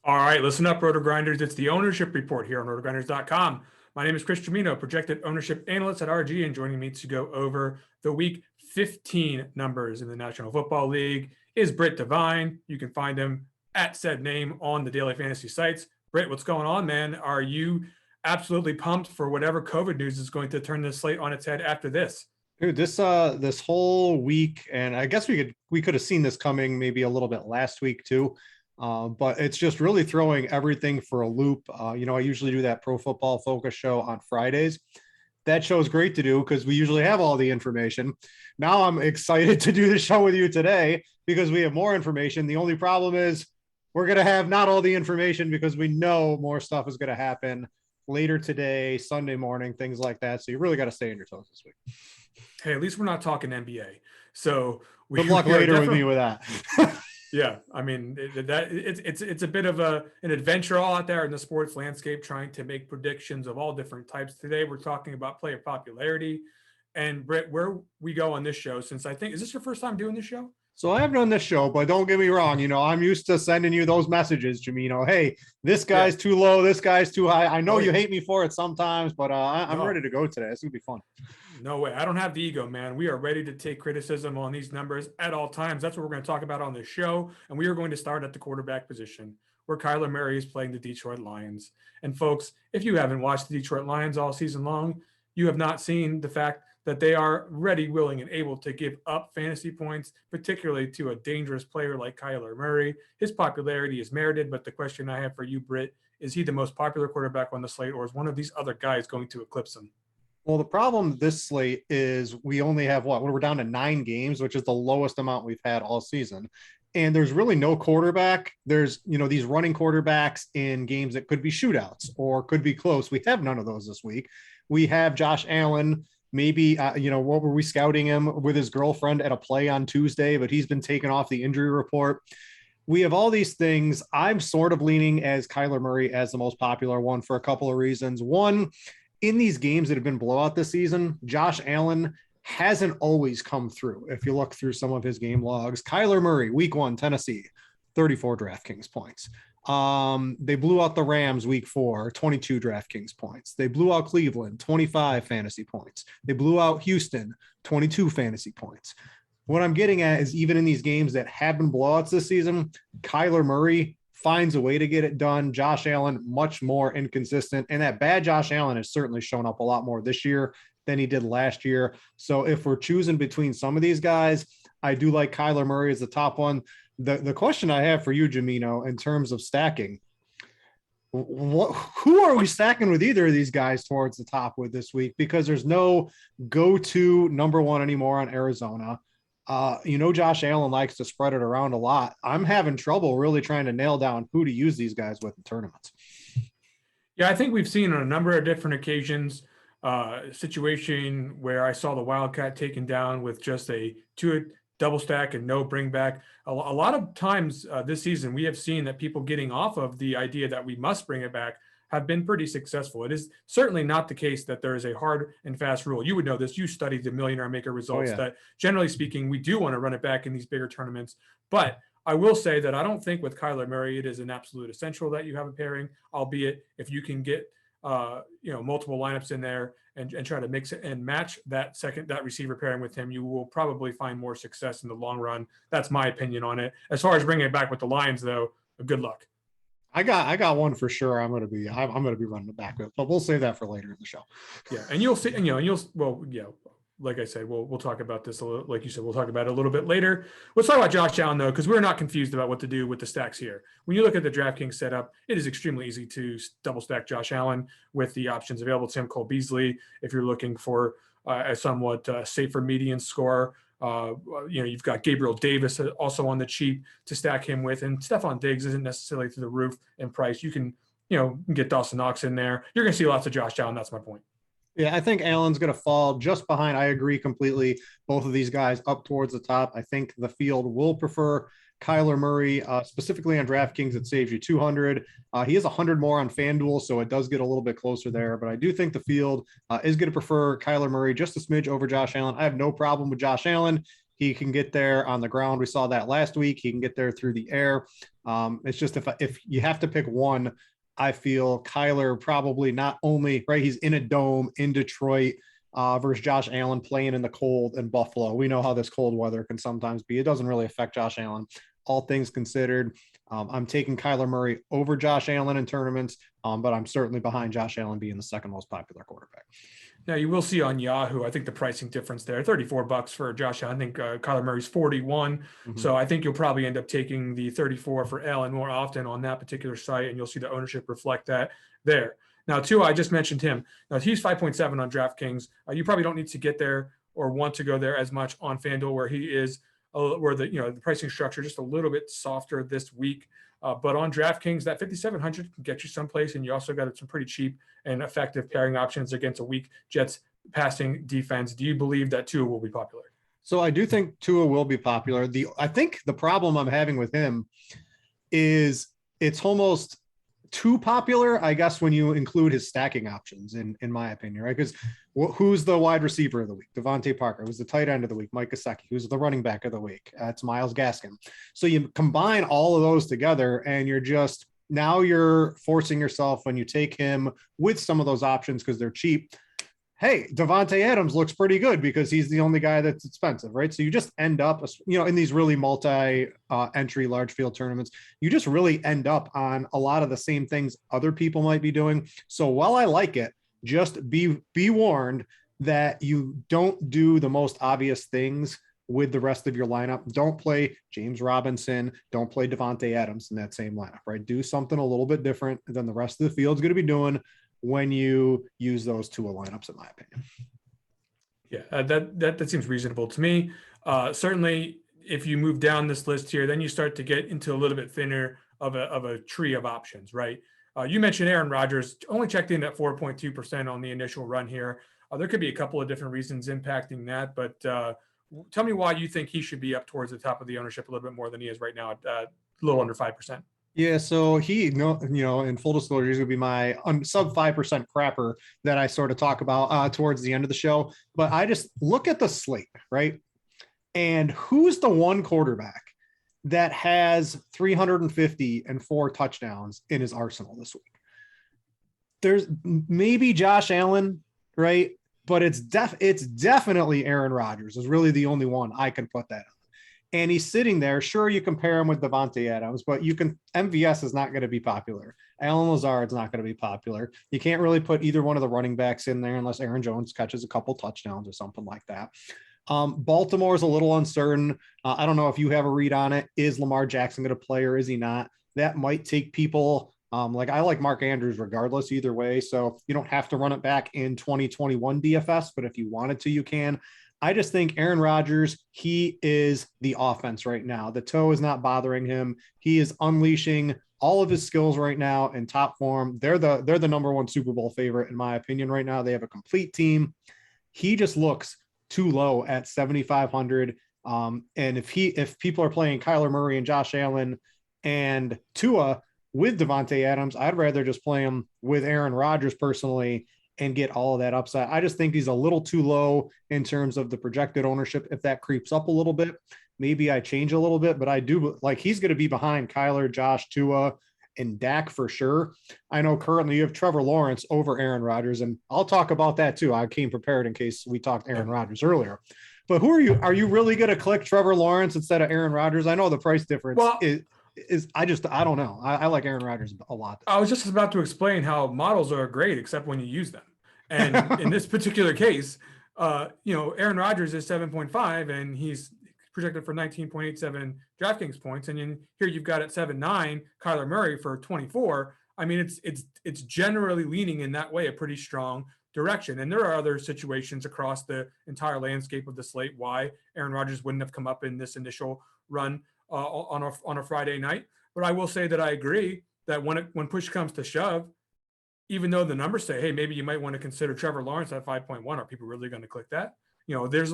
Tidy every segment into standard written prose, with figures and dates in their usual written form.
All right, listen up, RotoGrinders. It's the ownership report here on RotoGrinders.com. My name is Chris Gimino, projected ownership analyst at RG, and joining me to go over the Week 15 numbers in the National Football League is Brit Devine. You can find him at said name on the daily fantasy sites. Brit, what's going on, man? Are you absolutely pumped for whatever COVID news is going to turn the slate on its head after this? Dude, this whole week, and I guess we could have seen this coming maybe a little bit last week too. But it's just really throwing everything for a loop. I usually do that Pro Football Focus show on Fridays. That show is great to do because we usually have all the information. Now I'm excited to do the show with you today because we have more information. The only problem is we're going to have not all the information because we know more stuff is going to happen later today, Sunday morning, things like that. So you really got to stay on your toes this week. Hey, at least we're not talking NBA. So good luck later with me with that. Yeah, I mean it's a bit of an adventure all out there in the sports landscape, trying to make predictions of all different types. Today we're talking about player popularity, and Britt, where we go on this show, since I think, is this your first time doing this show? So I have done this show, but don't get me wrong. I'm used to sending you those messages, Gimino. Hey, this guy's too low. This guy's too high. I know you hate me for it sometimes, but I'm ready to go today. It's going to be fun. No way. I don't have the ego, man. We are ready to take criticism on these numbers at all times. That's what we're going to talk about on this show. And we are going to start at the quarterback position, where Kyler Murray is playing the Detroit Lions. And folks, if you haven't watched the Detroit Lions all season long, you have not seen the fact that they are ready, willing, and able to give up fantasy points, particularly to a dangerous player like Kyler Murray. His popularity is merited, but the question I have for you, Britt, is he the most popular quarterback on the slate, or is one of these other guys going to eclipse him? Well, the problem with this slate is we only have we're down to 9 games, which is the lowest amount we've had all season. And there's really no quarterback. There's, these running quarterbacks in games that could be shootouts or could be close. We have none of those this week. We have Josh Allen. Maybe, what were we scouting him with his girlfriend at a play on Tuesday, but he's been taken off the injury report. We have all these things. I'm sort of leaning as Kyler Murray as the most popular one for a couple of reasons. One, in these games that have been blowout this season, Josh Allen hasn't always come through. If you look through some of his game logs, Kyler Murray, week 1, Tennessee, 34 DraftKings points. They blew out the Rams week 4, 22 DraftKings points. They blew out Cleveland, 25 fantasy points. They blew out Houston, 22 fantasy points. What I'm getting at is even in these games that have been blowouts this season, Kyler Murray finds a way to get it done. Josh Allen, much more inconsistent. And that bad Josh Allen has certainly shown up a lot more this year than he did last year. So if we're choosing between some of these guys, I do like Kyler Murray as the top one. The question I have for you, Gimino, in terms of stacking, who are we stacking with either of these guys towards the top with this week? Because there's no go-to number one anymore on Arizona. Josh Allen likes to spread it around a lot. I'm having trouble really trying to nail down who to use these guys with in tournaments. Yeah, I think we've seen on a number of different occasions situation where I saw the Wildcat taken down with just a 2 double stack and no bring back. A lot of times this season, we have seen that people getting off of the idea that we must bring it back have been pretty successful. It is certainly not the case that there is a hard and fast rule. You would know this. You studied the Millionaire Maker results. That generally speaking, we do want to run it back in these bigger tournaments. But I will say that I don't think with Kyler Murray, it is an absolute essential that you have a pairing, albeit if you can get multiple lineups in there and try to mix it and match that receiver pairing with him, you will probably find more success in the long run. That's my opinion on it. As far as bringing it back with the Lions, though, good luck. I got one for sure. I'm going to be running it back with, but we'll save that for later in the show. Yeah, and you'll see, like I said, we'll talk about this a little. Like you said, we'll talk about it a little bit later. Let's talk about Josh Allen though, because we're not confused about what to do with the stacks here. When you look at the DraftKings setup, it is extremely easy to double stack Josh Allen with the options available to him. Cole Beasley, if you're looking for a somewhat safer median score. You've got Gabriel Davis also on the cheap to stack him with, and Stephon Diggs isn't necessarily through the roof in price. You can, get Dawson Knox in there. You're going to see lots of Josh Allen. That's my point. Yeah, I think Allen's going to fall just behind. I agree completely. Both of these guys up towards the top. I think the field will prefer Kyler Murray, specifically on DraftKings. It saves you 200. He is 100 more on FanDuel, so it does get a little bit closer there. But I do think the field is going to prefer Kyler Murray just a smidge over Josh Allen. I have no problem with Josh Allen. He can get there on the ground. We saw that last week. He can get there through the air. It's just if you have to pick one, I feel Kyler probably not only, right, he's in a dome in Detroit versus Josh Allen playing in the cold in Buffalo. We know how this cold weather can sometimes be. It doesn't really affect Josh Allen, all things considered. I'm taking Kyler Murray over Josh Allen in tournaments, but I'm certainly behind Josh Allen being the second most popular quarterback. Now you will see on Yahoo, I think the pricing difference there, $34 for Josh Allen. I think Kyler Murray's 41. So I think you'll probably end up taking the 34 for Allen more often on that particular site, and you'll see the ownership reflect that there. Now, Tua, I just mentioned him. Now he's 5.7 on DraftKings. You probably don't need to get there or want to go there as much on FanDuel, where he is, where the pricing structure just a little bit softer this week. But on DraftKings, that 5,700 can get you someplace, and you also got some pretty cheap and effective pairing options against a weak Jets passing defense. Do you believe that Tua will be popular? So I do think Tua will be popular. I think the problem I'm having with him is it's almost too popular, I guess, when you include his stacking options, in my opinion, right? Because who's the wide receiver of the week? Devontae Parker. Who's the tight end of the week? Mike Gesicki. Who's the running back of the week? It's Myles Gaskin. So you combine all of those together, and you're forcing yourself when you take him with some of those options because they're cheap. Hey, Devontae Adams looks pretty good because he's the only guy that's expensive, right? So you just end up, in these really multi-entry large field tournaments, you just really end up on a lot of the same things other people might be doing. So while I like it, just be warned that you don't do the most obvious things with the rest of your lineup. Don't play James Robinson. Don't play Devontae Adams in that same lineup, right? Do something a little bit different than the rest of the field's going to be doing when you use those Tua lineups, in my opinion. Yeah, that seems reasonable to me. Certainly, if you move down this list here, then you start to get into a little bit thinner of a tree of options, right? You mentioned Aaron Rodgers only checked in at 4.2% on the initial run here. There could be a couple of different reasons impacting that, but tell me why you think he should be up towards the top of the ownership a little bit more than he is right now at a little under 5%. Yeah, so in full disclosure, he's going to be my sub 5% crapper that I sort of talk about towards the end of the show. But I just look at the slate, right? And who's the one quarterback that has 350 and 4 touchdowns in his arsenal this week? There's maybe Josh Allen, right? But it's definitely Aaron Rodgers is really the only one I can put that on. And he's sitting there. Sure, you compare him with Devontae Adams, but MVS is not going to be popular. Allen Lazard's not going to be popular. You can't really put either one of the running backs in there unless Aaron Jones catches a couple touchdowns or something like that. Baltimore is a little uncertain. I don't know if you have a read on it. Is Lamar Jackson going to play or is he not? That might take people. I like Mark Andrews regardless either way. So you don't have to run it back in 2021 DFS, but if you wanted to, you can. I just think Aaron Rodgers, he is the offense right now. The toe is not bothering him. He is unleashing all of his skills right now in top form. They're the number one Super Bowl favorite, in my opinion, right now. They have a complete team. He just looks too low at 7,500. And if people are playing Kyler Murray and Josh Allen and Tua with Devontae Adams, I'd rather just play him with Aaron Rodgers personally and get all of that upside. I just think he's a little too low in terms of the projected ownership. If that creeps up a little bit, maybe I change a little bit, but I do like he's going to be behind Kyler, Josh, Tua, and Dak for sure. I know currently you have Trevor Lawrence over Aaron Rodgers, and I'll talk about that too. I came prepared in case we talked Aaron Rodgers earlier. But who are you? Are you really going to click Trevor Lawrence instead of Aaron Rodgers? I know the price difference is I don't know. I like Aaron Rodgers a lot. I was just about to explain how models are great, except when you use them. And in this particular case, Aaron Rodgers is 7.5 and he's projected for 19.87 DraftKings points. And here you've got at 7.9 Kyler Murray for 24. I mean, it's generally leaning in that way, a pretty strong direction. And there are other situations across the entire landscape of the slate why Aaron Rodgers wouldn't have come up in this initial run on a Friday night. But I will say that I agree that when push comes to shove, even though the numbers say, hey, maybe you might want to consider Trevor Lawrence at 5.1, are people really going to click that? There's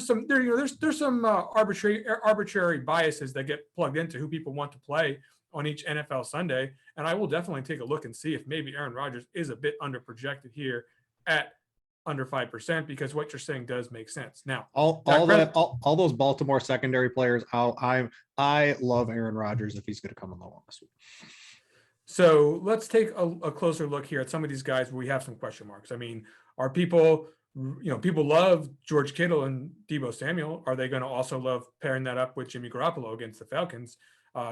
some arbitrary biases that get plugged into who people want to play on each NFL Sunday. And I will definitely take a look and see if maybe Aaron Rodgers is a bit under projected here at under 5%, because what you're saying does make sense. Now, all those Baltimore secondary players. I love Aaron Rodgers if he's going to come along this week. So let's take a closer look here at some of these guys where we have some question marks. I mean, are people, people love George Kittle and Deebo Samuel. Are they going to also love pairing that up with Jimmy Garoppolo against the Falcons?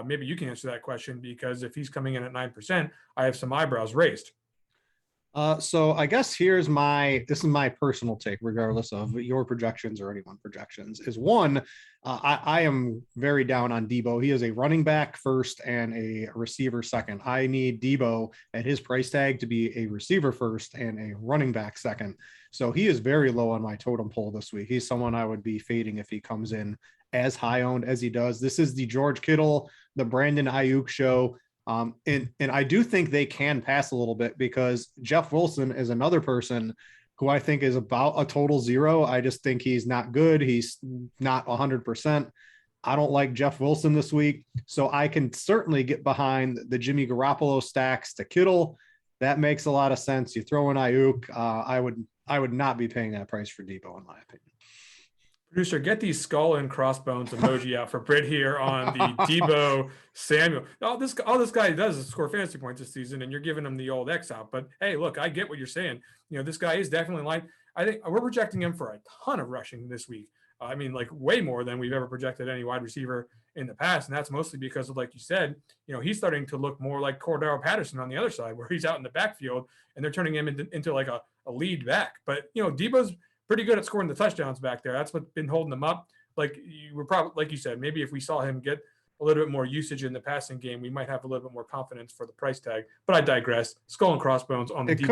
Maybe you can answer that question, because if he's coming in at 9%, I have some eyebrows raised. So I guess this is my personal take, regardless of your projections or anyone's projections, is one, I am very down on Deebo. He is a running back first and a receiver second. I need Deebo at his price tag to be a receiver first and a running back second. So he is very low on my totem pole this week. He's someone I would be fading if he comes in as high owned as he does. This is the George Kittle, the Brandon Ayuk show. And I do think they can pass a little bit, because Jeff Wilson is another person who I think is about a total zero. I just think he's not good. He's not 100%. I don't like Jeff Wilson this week. So I can certainly get behind the Jimmy Garoppolo stacks to Kittle. That makes a lot of sense. You throw in Ayuk. I would not be paying that price for Deebo, in my opinion. Producer, get these skull and crossbones emoji out for Brit here on the Deebo Samuel. All this guy does is score fantasy points this season, and you're giving him the old X out. But hey, look, I get what you're saying. This guy is definitely I think we're projecting him for a ton of rushing this week. I mean, like way more than we've ever projected any wide receiver in the past. And that's mostly because of, like you said, he's starting to look more like Cordero Patterson on the other side, where he's out in the backfield and they're turning him into like a lead back. But, Deebo's pretty good at scoring the touchdowns back there. That's what's been holding them up. Like you said, maybe if we saw him get a little bit more usage in the passing game, we might have a little bit more confidence for the price tag. But I digress. Skull and crossbones on the Deebo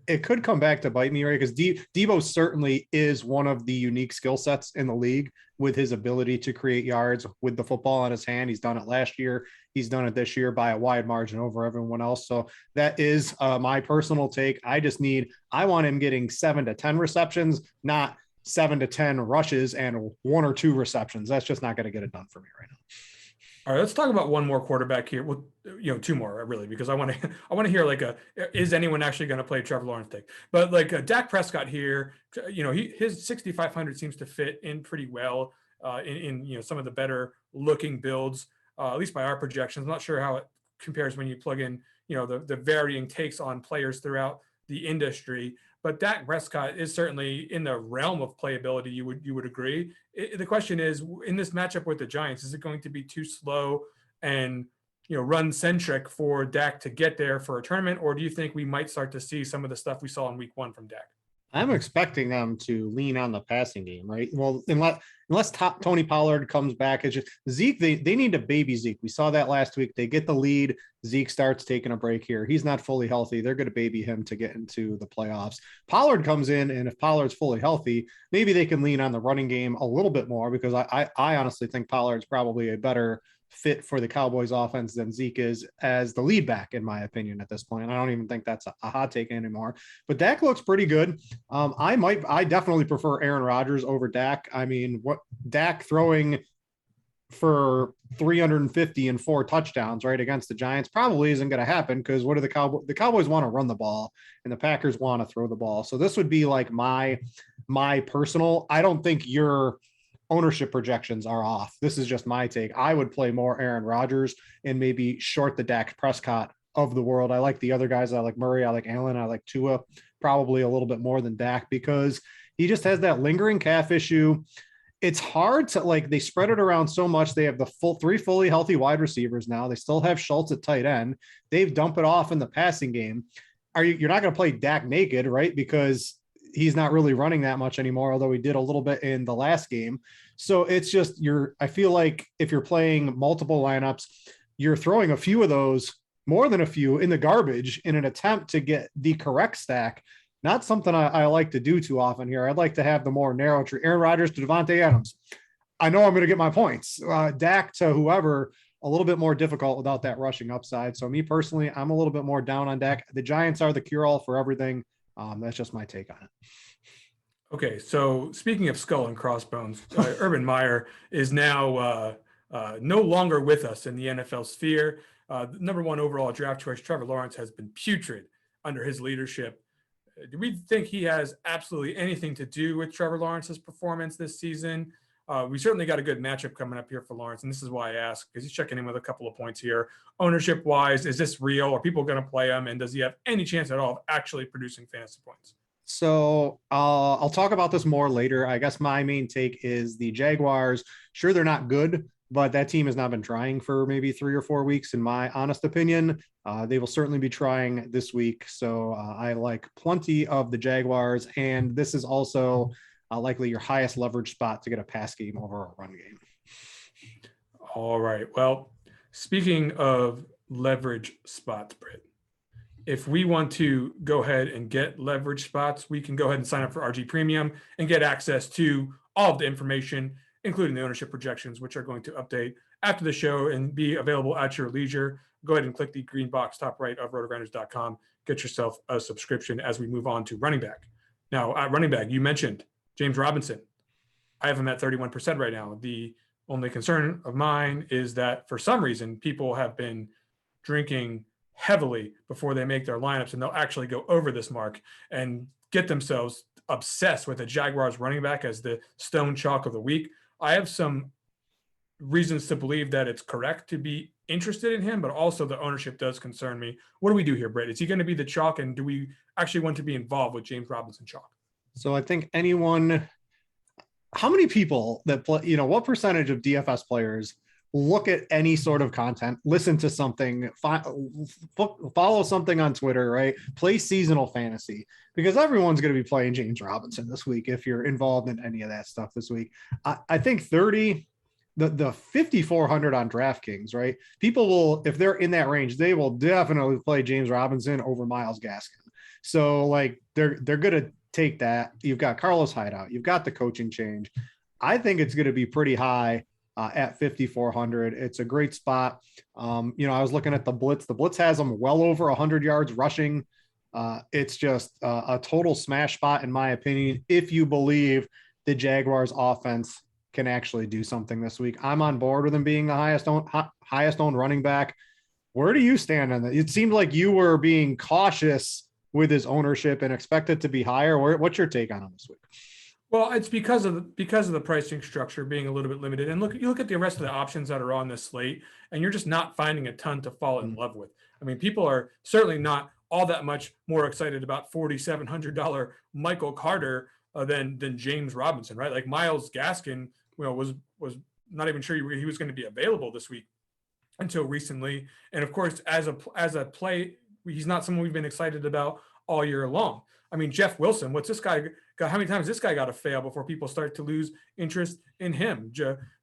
It could come back to bite me, right? Because Deebo certainly is one of the unique skill sets in the league, with his ability to create yards with the football in his hand. He's done it last year. He's done it this year by a wide margin over everyone else. So that is my personal take. I want him getting 7 to 10 receptions, not 7 to 10 rushes and 1 or 2 receptions. That's just not going to get it done for me right now. All right, let's talk about one more quarterback here. Well, 2 more really, because I want to hear is anyone actually going to play Trevor Lawrence take? But Dak Prescott here, his 6,500 seems to fit in pretty well in some of the better looking builds, at least by our projections. I'm not sure how it compares when you plug in the varying takes on players throughout the industry. But Dak Prescott is certainly in the realm of playability. You would agree. The question is, in this matchup with the Giants, is it going to be too slow and run centric for Dak to get there for a tournament, or do you think we might start to see some of the stuff we saw in Week 1 from Dak? I'm expecting them to lean on the passing game, right? Well, unless Tony Pollard comes back, it's just Zeke. They need to baby Zeke. We saw that last week. They get the lead. Zeke starts taking a break here. He's not fully healthy. They're going to baby him to get into the playoffs. Pollard comes in, and if Pollard's fully healthy, maybe they can lean on the running game a little bit more, because I honestly think Pollard's probably a better fit for the Cowboys offense than Zeke is as the lead back, in my opinion, at this point. I don't even think that's a hot take anymore, but Dak looks pretty good. I definitely prefer Aaron Rodgers over Dak. I mean, what Dak throwing for 350 and 4 touchdowns, right, against the Giants probably isn't going to happen, because what do the Cowboys want to run the ball and the Packers want to throw the ball. So this would be like my personal, I don't think your ownership projections are off. This is just my take. I would play more Aaron Rodgers and maybe short the Dak Prescott of the world. I like the other guys. I like Murray. I like Allen. I like Tua probably a little bit more than Dak, because he just has that lingering calf issue. It's hard to they spread it around so much. They have the 3 fully healthy wide receivers now. They still have Schultz at tight end. They've dumped it off in the passing game. You're not going to play Dak naked, right? Because he's not really running that much anymore, although he did a little bit in the last game. So it's just I feel like if you're playing multiple lineups, you're throwing a few of those, more than a few, in the garbage in an attempt to get the correct stack. Not something I like to do too often here. I'd like to have the more narrow tree. Aaron Rodgers to Devontae Adams. I know I'm going to get my points. Dak to whoever, a little bit more difficult without that rushing upside. So me personally, I'm a little bit more down on Dak. The Giants are the cure-all for everything. That's just my take on it. Okay, so speaking of skull and crossbones, Urban Meyer is now no longer with us in the NFL sphere. The number 1 overall draft choice, Trevor Lawrence, has been putrid under his leadership. Do we think he has absolutely anything to do with Trevor Lawrence's performance this season? We certainly got a good matchup coming up here for Lawrence, and this is why I ask, because he's checking in with a couple of points here. Ownership wise, is this real? Are people going to play him, and does he have any chance at all of actually producing fantasy points? So I'll talk about this more later. I guess my main take is the Jaguars. Sure, they're not good, but that team has not been trying for maybe 3 or 4 weeks, in my honest opinion. They will certainly be trying this week. So I like plenty of the Jaguars, and this is also likely your highest leverage spot to get a pass game over a run game. All right. Well, speaking of leverage spots, Britt, if we want to go ahead and get leverage spots, we can go ahead and sign up for RG Premium and get access to all of the information, including the ownership projections, which are going to update after the show and be available at your leisure. Go ahead and click the green box top right of RotoGrinders.com. Get yourself a subscription as we move on to running back. Now, at running back, you mentioned James Robinson. I have him at 31% right now. The only concern of mine is that for some reason, people have been drinking heavily before they make their lineups, and they'll actually go over this mark and get themselves obsessed with the Jaguars running back as the stone chalk of the week. I have some reasons to believe that it's correct to be interested in him, but also the ownership does concern me. What do we do here, Britt? Is he going to be the chalk, and do we actually want to be involved with James Robinson chalk? So I think how many people that play, what percentage of DFS players look at any sort of content, listen to something, follow something on Twitter, right? Play seasonal fantasy, because everyone's going to be playing James Robinson this week if you're involved in any of that stuff this week. I think the 5,400 on DraftKings, right? People will, if they're in that range, they will definitely play James Robinson over Myles Gaskin. So like they're going to take that. You've got Carlos Hyde out. You've got the coaching change. I think it's going to be pretty high at 5,400. It's a great spot. I was looking at the Blitz. The Blitz has them well over 100 yards rushing. It's just a total smash spot, in my opinion, if you believe the Jaguars offense can actually do something this week. I'm on board with him being the highest owned running back. Where do you stand on that? It seemed like you were being cautious with his ownership and expect it to be higher. What's your take on him this week? Well, it's because of the pricing structure being a little bit limited. And you look at the rest of the options that are on this slate, and you're just not finding a ton to fall in love with. I mean, people are certainly not all that much more excited about $4,700 Michael Carter than James Robinson, right? Like Myles Gaskin, was not even sure he was going to be available this week until recently. And of course, as a play, he's not someone we've been excited about all year long. I mean, Jeff Wilson, what's this guy got? How many times this guy got to fail before people start to lose interest in him?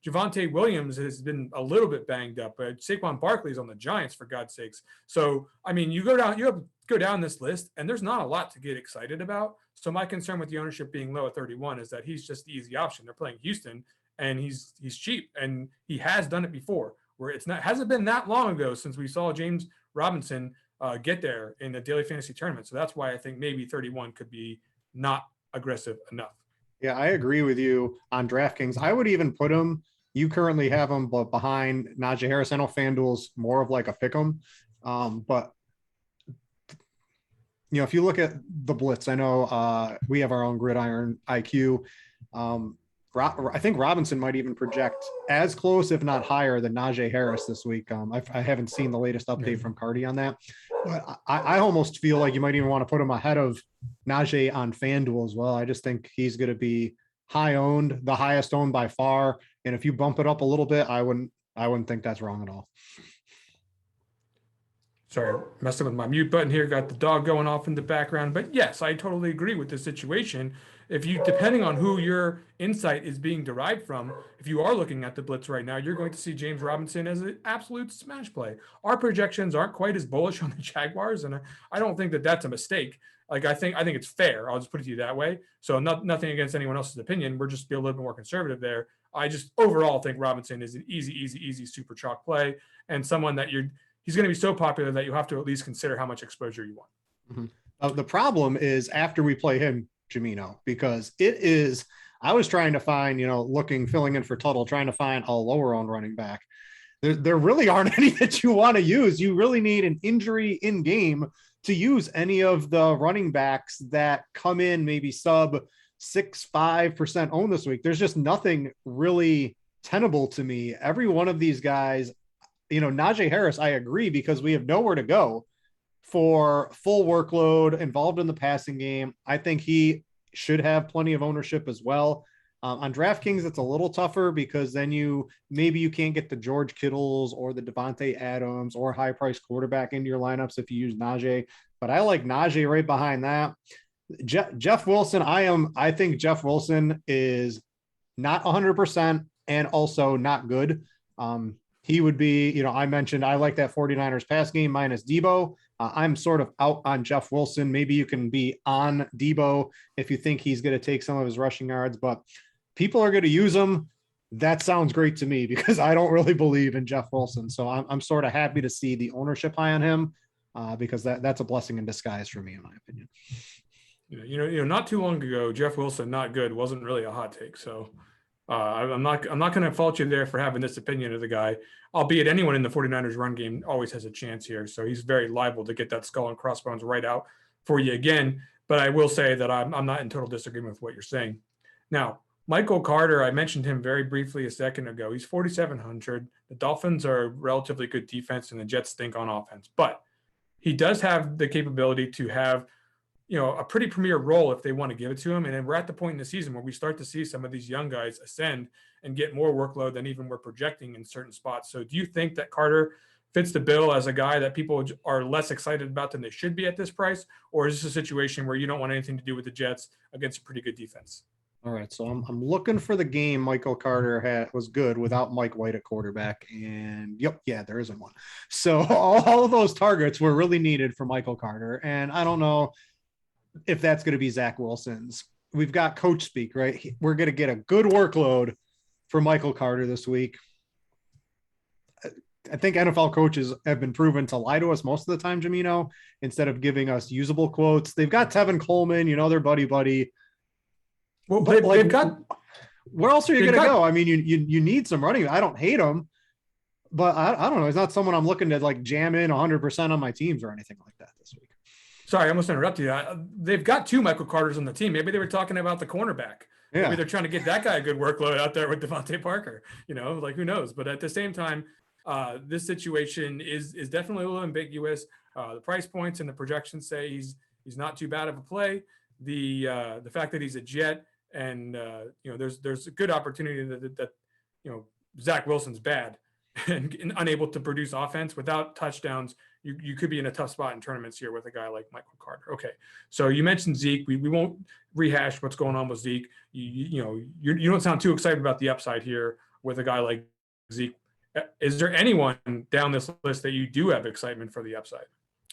Javonte Williams has been a little bit banged up, but Saquon Barkley's on the Giants, for God's sakes. So, I mean, you go down this list, and there's not a lot to get excited about. So my concern with the ownership being low at 31 is that he's just the easy option. They're playing Houston, and he's cheap, and he has done it before. Where hasn't been that long ago since we saw James Robinson get there in the daily fantasy tournament. So that's why I think maybe 31 could be not aggressive enough. Yeah, I agree with you on DraftKings. I would even put him, you currently have him behind Najee Harris. I know FanDuel's more of like a pick 'em. But if you look at the Blitz, I know we have our own gridiron IQ. I think Robinson might even project as close, if not higher, than Najee Harris this week. I haven't seen the latest update from Cardi on that, but I almost feel like you might even want to put him ahead of Najee on FanDuel as well. I just think he's going to be high owned, the highest owned by far. And if you bump it up a little bit, I wouldn't think that's wrong at all. Sorry, messing with my mute button here. Got the dog going off in the background. But yes, I totally agree with this situation. If you, depending on who your insight is being derived from, if you are looking at the Blitz right now, you're going to see James Robinson as an absolute smash play. Our projections aren't quite as bullish on the Jaguars, and I don't think that that's a mistake. Like I think it's fair. I'll just put it to you that way. So nothing against anyone else's opinion. We're just be a little bit more conservative there. I just overall think Robinson is an easy super chalk play, and someone that he's going to be so popular that you have to at least consider how much exposure you want. Mm-hmm. The problem is after we play him, Gimino, because I was trying to find, filling in for Tuttle, trying to find a lower owned running back. there really aren't any that you want to use. You really need an injury in game to use any of the running backs that come in maybe sub 6.5% owned this week. There's just nothing really tenable to me. Every one of these guys, Najee Harris, I agree, because we have nowhere to go for full workload involved in the passing game. I think he should have plenty of ownership as well. On DraftKings, it's a little tougher because then you can't get the George Kittles or the Devontae Adams or high price quarterback into your lineups if you use Najee. But I like Najee right behind that. Jeff Wilson, I think Jeff Wilson is not 100% and also not good. He would be, I mentioned I like that 49ers pass game minus Debo. I'm sort of out on Jeff Wilson. Maybe you can be on Debo if you think he's going to take some of his rushing yards, but people are going to use him. That sounds great to me because I don't really believe in Jeff Wilson. So I'm sort of happy to see the ownership high on him because that's a blessing in disguise for me, in my opinion. Not too long ago, Jeff Wilson, not good, wasn't really a hot take. So I'm not going to fault you there for having this opinion of the guy, albeit anyone in the 49ers run game always has a chance here. So he's very liable to get that skull and crossbones right out for you again. But I will say that I'm not in total disagreement with what you're saying. Now, Michael Carter, I mentioned him very briefly a second ago. He's 4,700. The Dolphins are a relatively good defense and the Jets stink on offense. But he does have the capability to have a pretty premier role if they want to give it to him. And then we're at the point in the season where we start to see some of these young guys ascend and get more workload than even we're projecting in certain spots. So do you think that Carter fits the bill as a guy that people are less excited about than they should be at this price? Or is this a situation where you don't want anything to do with the Jets against a pretty good defense? All right, so I'm looking for the game Michael Carter was good without Mike White at quarterback, and there isn't one. So all of those targets were really needed for Michael Carter, and I don't know if that's going to be Zach Wilson's. We've got coach speak, right? We're going to get a good workload for Michael Carter this week. I think NFL coaches have been proven to lie to us most of the time, Gimino, instead of giving us usable quotes. They've got Tevin Coleman, their buddy. Well, they've got. Where else are you going to go? I mean, you need some running. I don't hate him, but I don't know. He's not someone I'm looking to jam in 100% on my teams or anything like that this week. Sorry, I almost interrupted you. They've got two Michael Carters on the team. Maybe they were talking about the cornerback. Yeah. Maybe they're trying to get that guy a good workload out there with Devontae Parker. Who knows? But at the same time, this situation is definitely a little ambiguous. The price points and the projections say he's not too bad of a play. The fact that he's a Jet and there's a good opportunity that Zach Wilson's bad and unable to produce offense without touchdowns. You could be in a tough spot in tournaments here with a guy like Michael Carter. Okay, so you mentioned Zeke. We won't rehash what's going on with Zeke. You don't sound too excited about the upside here with a guy like Zeke. Is there anyone down this list that you do have excitement for the upside?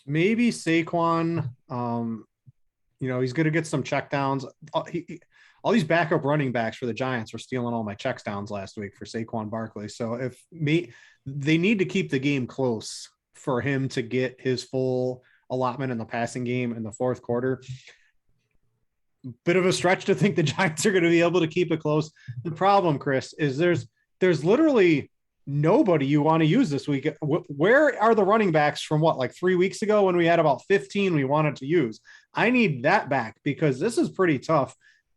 Maybe Saquon. He's going to get some checkdowns. All these backup running backs for the Giants were stealing all my checkdowns last week for Saquon Barkley. So they need to keep the game close for him to get his full allotment in the passing game in the fourth quarter. Bit of a stretch to think the Giants are going to be able to keep it close. The problem, Chris, is there's literally nobody you want to use this week. Where are the running backs from 3 weeks ago when we had about 15 we wanted to use? I need that back because this is pretty tough.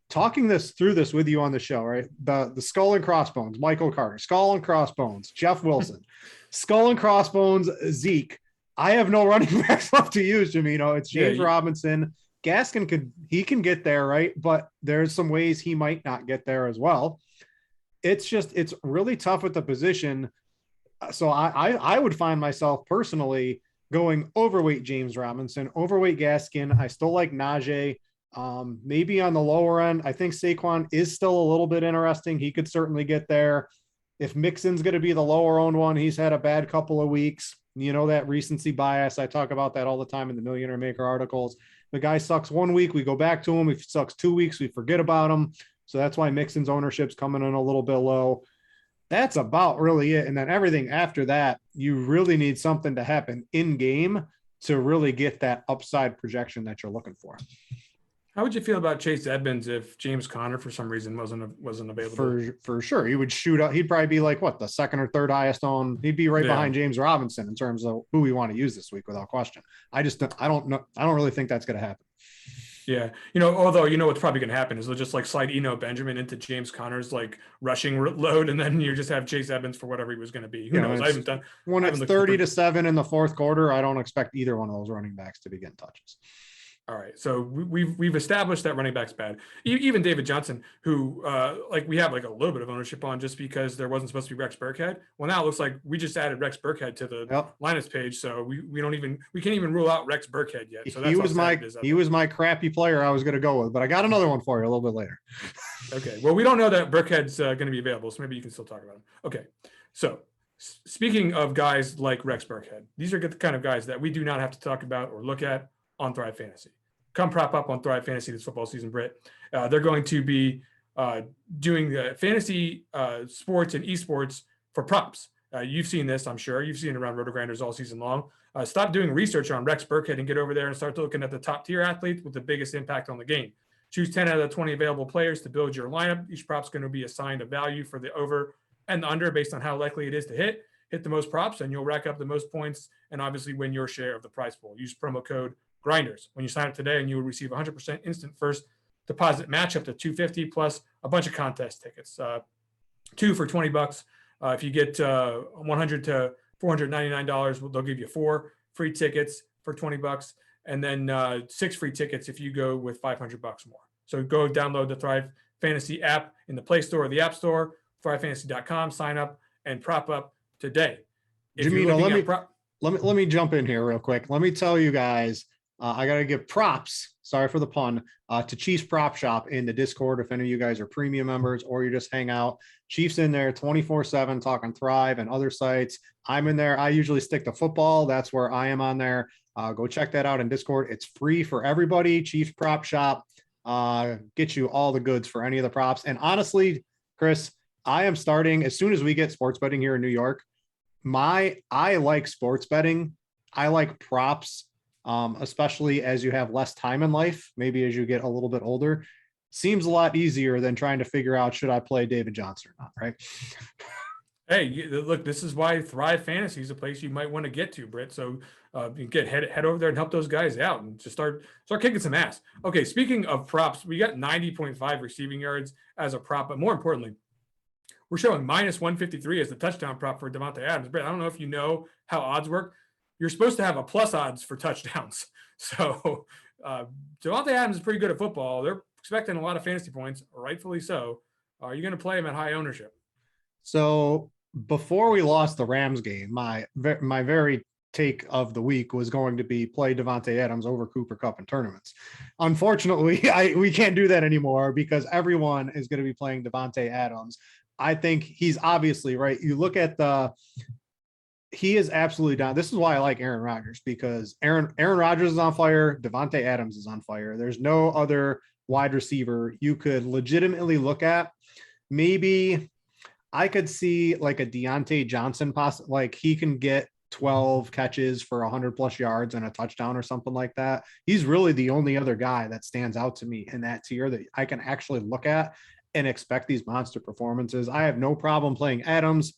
Talking through this with you on the show, right? The skull and crossbones, Michael Carter, skull and crossbones, Jeff Wilson, skull and crossbones, Zeke. I have no running backs left to use, Gimino. It's James Robinson. Gaskin can get there, right? But there's some ways he might not get there as well. It's really tough at the position. So I would find myself personally going overweight James Robinson, overweight Gaskin. I still like Najee. Maybe on the lower end, I think Saquon is still a little bit interesting. He could certainly get there. If Mixon's going to be the lower owned one, he's had a bad couple of weeks. That recency bias. I talk about that all the time in the Millionaire Maker articles. The guy sucks 1 week, we go back to him. If he sucks 2 weeks, we forget about him. So that's why Mixon's ownership's coming in a little bit low. That's about really it. And then everything after that, you really need something to happen in game to really get that upside projection that you're looking for. How would you feel about Chase Edmonds if James Conner for some reason wasn't available? For sure. He would shoot up. He'd probably be like what, the second or third highest on. He'd be right Yeah. behind James Robinson in terms of who we want to use this week without question. I don't know. I don't really think that's going to happen. Yeah, although what's probably going to happen is they'll just like slide Benjamin into James Conner's like rushing load, and then you just have Chase Evans for whatever he was going to be. Who knows? When I it's haven't 30-7 in the fourth quarter, I don't expect either one of those running backs to be getting touches. All right, so we've established that running back's bad. Even David Johnson, who like we have like a little bit of ownership on just because there wasn't supposed to be Rex Burkhead. Well, now it looks like we just added Rex Burkhead to the Linus page, so we can't even rule out Rex Burkhead yet. So that's he was my crappy player I was going to go with, but I got another one for you a little bit later. Okay, well, we don't know that Burkhead's going to be available, so maybe you can still talk about him. Okay, so speaking of guys like Rex Burkhead, these are the kind of guys that we do not have to talk about or look at on Thrive Fantasy. Come prop up on Thrive Fantasy this football season, Britt. They're going to be doing fantasy sports and esports for props. You've seen this, I'm sure. You've seen it around RotoGrinders all season long. Stop doing research on Rex Burkhead and get over there and start looking at the top tier athletes with the biggest impact on the game. Choose 10 out of the 20 available players to build your lineup. Each prop's going to be assigned a value for the over and the under based on how likely it is to hit. Hit the most props and you'll rack up the most points and obviously win your share of the prize pool. Use promo code Grinders when you sign up today, and you will receive 100% instant first deposit match up to $250 plus a bunch of contest tickets. 2 for $20. If you get $100 to $499, they'll give you 4 free tickets for $20, and then 6 free tickets if you go with $500 more. So go download the Thrive Fantasy app in the Play Store or the App Store, thrivefantasy.com, sign up and prop up today. Gimino, let me jump in here real quick. Let me tell you guys, I got to give props, sorry for the pun, to Chiefs Prop Shop in the Discord. If any of you guys are premium members or you just hang out, Chiefs in there 24/7 talking Thrive and other sites. I'm in there. I usually stick to football. That's where I am on there. Go check that out in Discord. It's free for everybody. Chiefs Prop Shop get you all the goods for any of the props. And honestly, Chris, I am starting as soon as we get sports betting here in New York. I like sports betting. I like props. Especially as you have less time in life, maybe as you get a little bit older, seems a lot easier than trying to figure out, should I play David Johnson or not, right? Hey, look, this is why Thrive Fantasy is a place you might want to get to, Britt. So you head over there and help those guys out and just start kicking some ass. Okay, speaking of props, we got 90.5 receiving yards as a prop, but more importantly, we're showing minus 153 as the touchdown prop for Davante Adams. Britt, I don't know if you know how odds work. You're supposed to have a plus odds for touchdowns. So Davante Adams is pretty good at football. They're expecting a lot of fantasy points, rightfully so. Are you going to play him at high ownership? So before we lost the Rams game, my very take of the week was going to be play Davante Adams over Cooper Kupp in tournaments. Unfortunately, we can't do that anymore because everyone is going to be playing Davante Adams. I think he's obviously right. You look at he is absolutely down. This is why I like Aaron Rodgers, because Aaron Rodgers is on fire. Davante Adams is on fire. There's no other wide receiver you could legitimately look at. Maybe I could see like a Deontay Johnson, like he can get 12 catches for 100 plus yards and a touchdown or something like that. He's really the only other guy that stands out to me in that tier that I can actually look at and expect these monster performances. I have no problem playing Adams.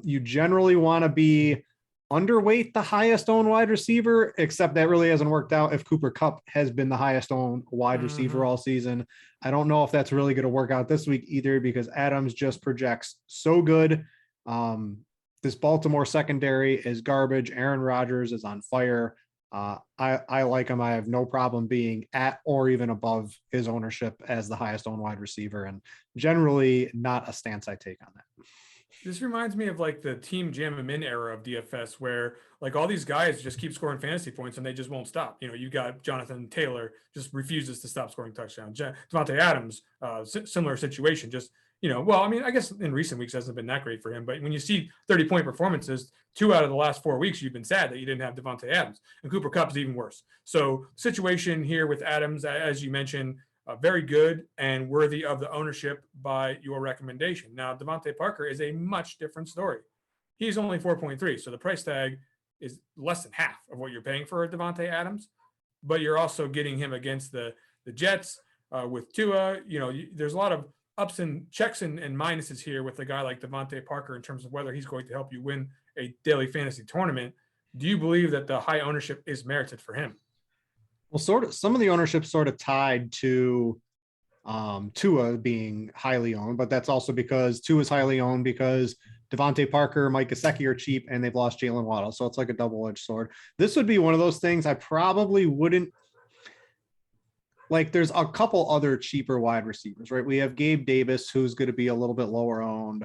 You generally want to be underweight the highest owned wide receiver, except that really hasn't worked out if Cooper Kupp has been the highest owned wide receiver all season. I don't know if that's really going to work out this week either, because Adams just projects so good. This Baltimore secondary is garbage. Aaron Rodgers is on fire. I like him. I have no problem being at or even above his ownership as the highest owned wide receiver, and generally not a stance I take on that. This reminds me of like the team jam them in era of DFS, where like all these guys just keep scoring fantasy points and they just won't stop. You got Jonathan Taylor just refuses to stop scoring touchdowns. Davante Adams, similar situation. Just well, I mean, I guess in recent weeks hasn't been that great for him. But when you see 30-point performances, 2 out of the last 4 weeks, you've been sad that you didn't have Davante Adams. And Cooper Kupp is even worse. So situation here with Adams, as you mentioned, very good and worthy of the ownership by your recommendation. Now, Devontae Parker is a much different story. He's only 4.3, so the price tag is less than half of what you're paying for Davante Adams, but you're also getting him against the the Jets with Tua. There's a lot of ups and checks and minuses here with a guy like Devontae Parker in terms of whether he's going to help you win a daily fantasy tournament. Do you believe that the high ownership is merited for him? Well, sort of, some of the ownership sort of tied to Tua being highly owned, but that's also because Tua is highly owned because Devontae Parker, Mike Gesicki are cheap, and they've lost Jalen Waddle. So it's like a double-edged sword. This would be one of those things I probably wouldn't like. There's a couple other cheaper wide receivers, right? We have Gabe Davis, who's going to be a little bit lower owned.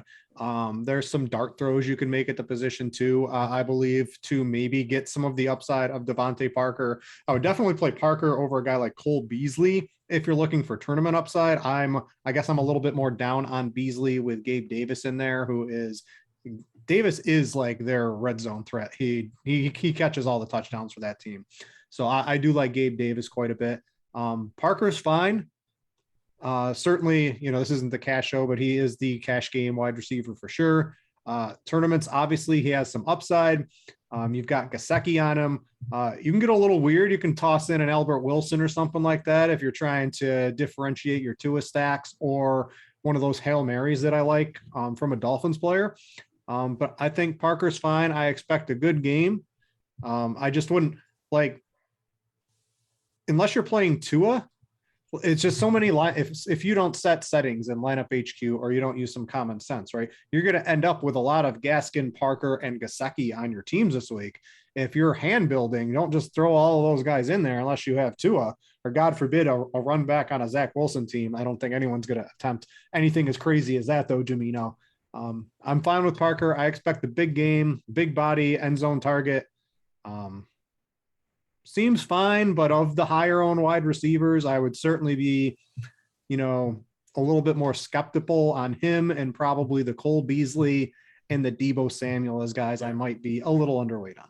There's some dart throws you can make at the position too, I believe, to maybe get some of the upside of Devontae Parker. I would definitely play Parker over a guy like Cole Beasley if you're looking for tournament upside. I guess I'm a little bit more down on Beasley with Gabe Davis in there, Davis is like their red zone threat. He catches all the touchdowns for that team. So I do like Gabe Davis quite a bit. Parker's fine. Certainly, this isn't the cash show, but he is the cash game wide receiver for sure. Tournaments, obviously, he has some upside. You've got Gesicki on him. You can get a little weird. You can toss in an Albert Wilson or something like that if you're trying to differentiate your Tua stacks, or one of those Hail Marys that I like from a Dolphins player. But I think Parker's fine. I expect a good game. I just wouldn't unless you're playing Tua. It's just so many if you don't set settings in lineup HQ, or you don't use some common sense, right? You're going to end up with a lot of Gaskin, Parker, and Gesicki on your teams this week. If you're hand building, don't just throw all of those guys in there unless you have Tua, or God forbid a run back on a Zach Wilson team. I don't think anyone's going to attempt anything as crazy as that, though, Gimino. I'm fine with Parker. I expect the big game, big body, end zone target. Seems fine, but of the higher owned wide receivers, I would certainly be, a little bit more skeptical on him, and probably the Cole Beasley and the Deebo Samuel as guys I might be a little underweight on.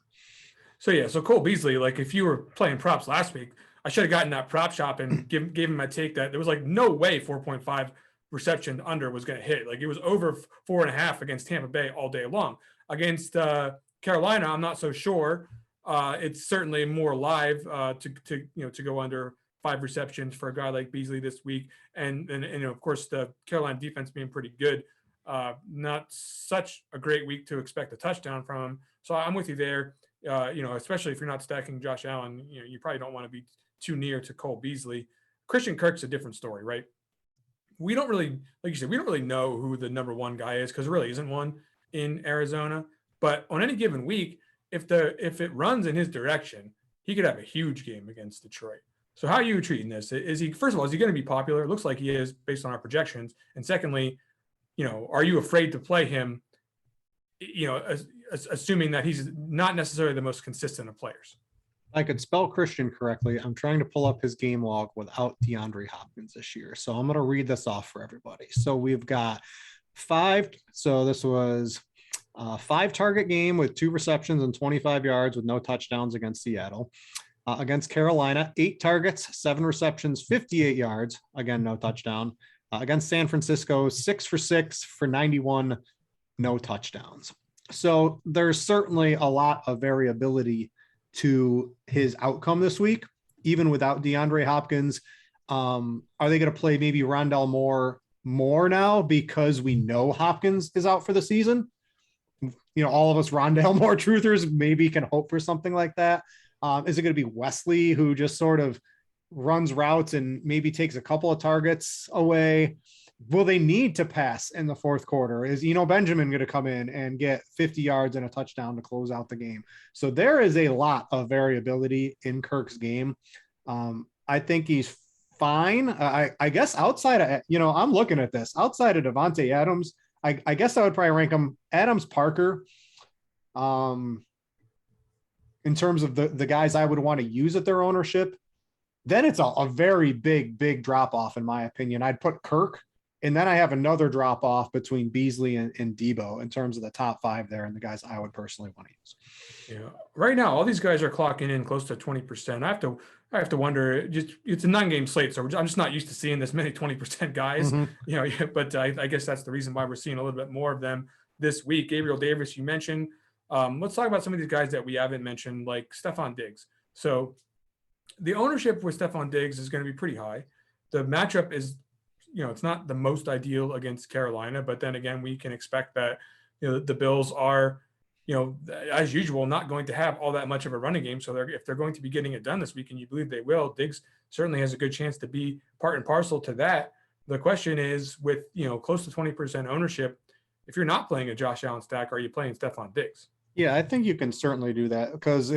So Cole Beasley, like if you were playing props last week, I should have gotten that prop shop and gave him my take that there was like no way 4.5 reception under was going to hit. Like it was over 4.5 against Tampa Bay all day long. Against Carolina, I'm not so sure. It's certainly more live to go under 5 receptions for a guy like Beasley this week, and of course the Carolina defense being pretty good. Not such a great week to expect a touchdown from him. So I'm with you there. Especially if you're not stacking Josh Allen, you probably don't want to be too near to Cole Beasley. Christian Kirk's a different story, right? We don't really, like you said, we don't really know who the number one guy is, because there really isn't one in Arizona. But on any given week, if it runs in his direction, he could have a huge game against Detroit. So how are you treating this? Is he, first of all, is he going to be popular? It looks like he is based on our projections. And secondly, are you afraid to play him, assuming that he's not necessarily the most consistent of players? I could spell Christian correctly. I'm trying to pull up his game log without DeAndre Hopkins this year. So I'm going to read this off for everybody. So we've got 5. So this was a 5 target game with 2 receptions and 25 yards with no touchdowns against Seattle. Against Carolina, 8 targets, 7 receptions, 58 yards. Again, no touchdown. Against San Francisco, 6 for 6 for 91, no touchdowns. So there's certainly a lot of variability to his outcome this week, even without DeAndre Hopkins. Are they going to play maybe Rondale more now because we know Hopkins is out for the season? All of us Rondale Moore truthers maybe can hope for something like that. Is it going to be Wesley, who just sort of runs routes and maybe takes a couple of targets away? Will they need to pass in the fourth quarter? Is Benjamin going to come in and get 50 yards and a touchdown to close out the game? So there is a lot of variability in Kirk's game. I think he's fine. I guess outside of, I'm looking at this outside of Devontae Adams, I guess I would probably rank him Adams, Parker, in terms of the guys I would want to use at their ownership. Then it's a very big drop off, in my opinion. I'd put Kirk, and then I have another drop off between Beasley and Deebo in terms of the top 5 there, and the guys I would personally want to use. Yeah, right now all these guys are clocking in close to 20%. I have to wonder. Just it's a 9-game slate, so I'm just not used to seeing this many 20% guys. Mm-hmm. But I guess that's the reason why we're seeing a little bit more of them this week. Gabriel Davis, you mentioned. Let's talk about some of these guys that we haven't mentioned, like Stephon Diggs. So The ownership with Stephon Diggs is going to be pretty high. The matchup is, it's not the most ideal against Carolina, but then again, we can expect that, the Bills are, as usual, not going to have all that much of a running game. So if they're going to be getting it done this week, and you believe they will, Diggs certainly has a good chance to be part and parcel to that. The question is, with, close to 20% ownership, if you're not playing a Josh Allen stack, are you playing Stephon Diggs? Yeah, I think you can certainly do that because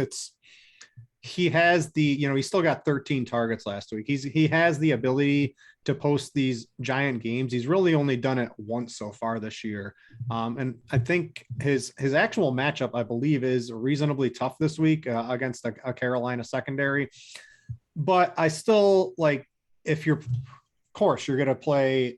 he has he still got 13 targets last week. He has the ability to post these giant games. He's really only done it once so far this year. And I think his actual matchup, I believe, is reasonably tough this week against a Carolina secondary. But I still if you're, of course, you're going to play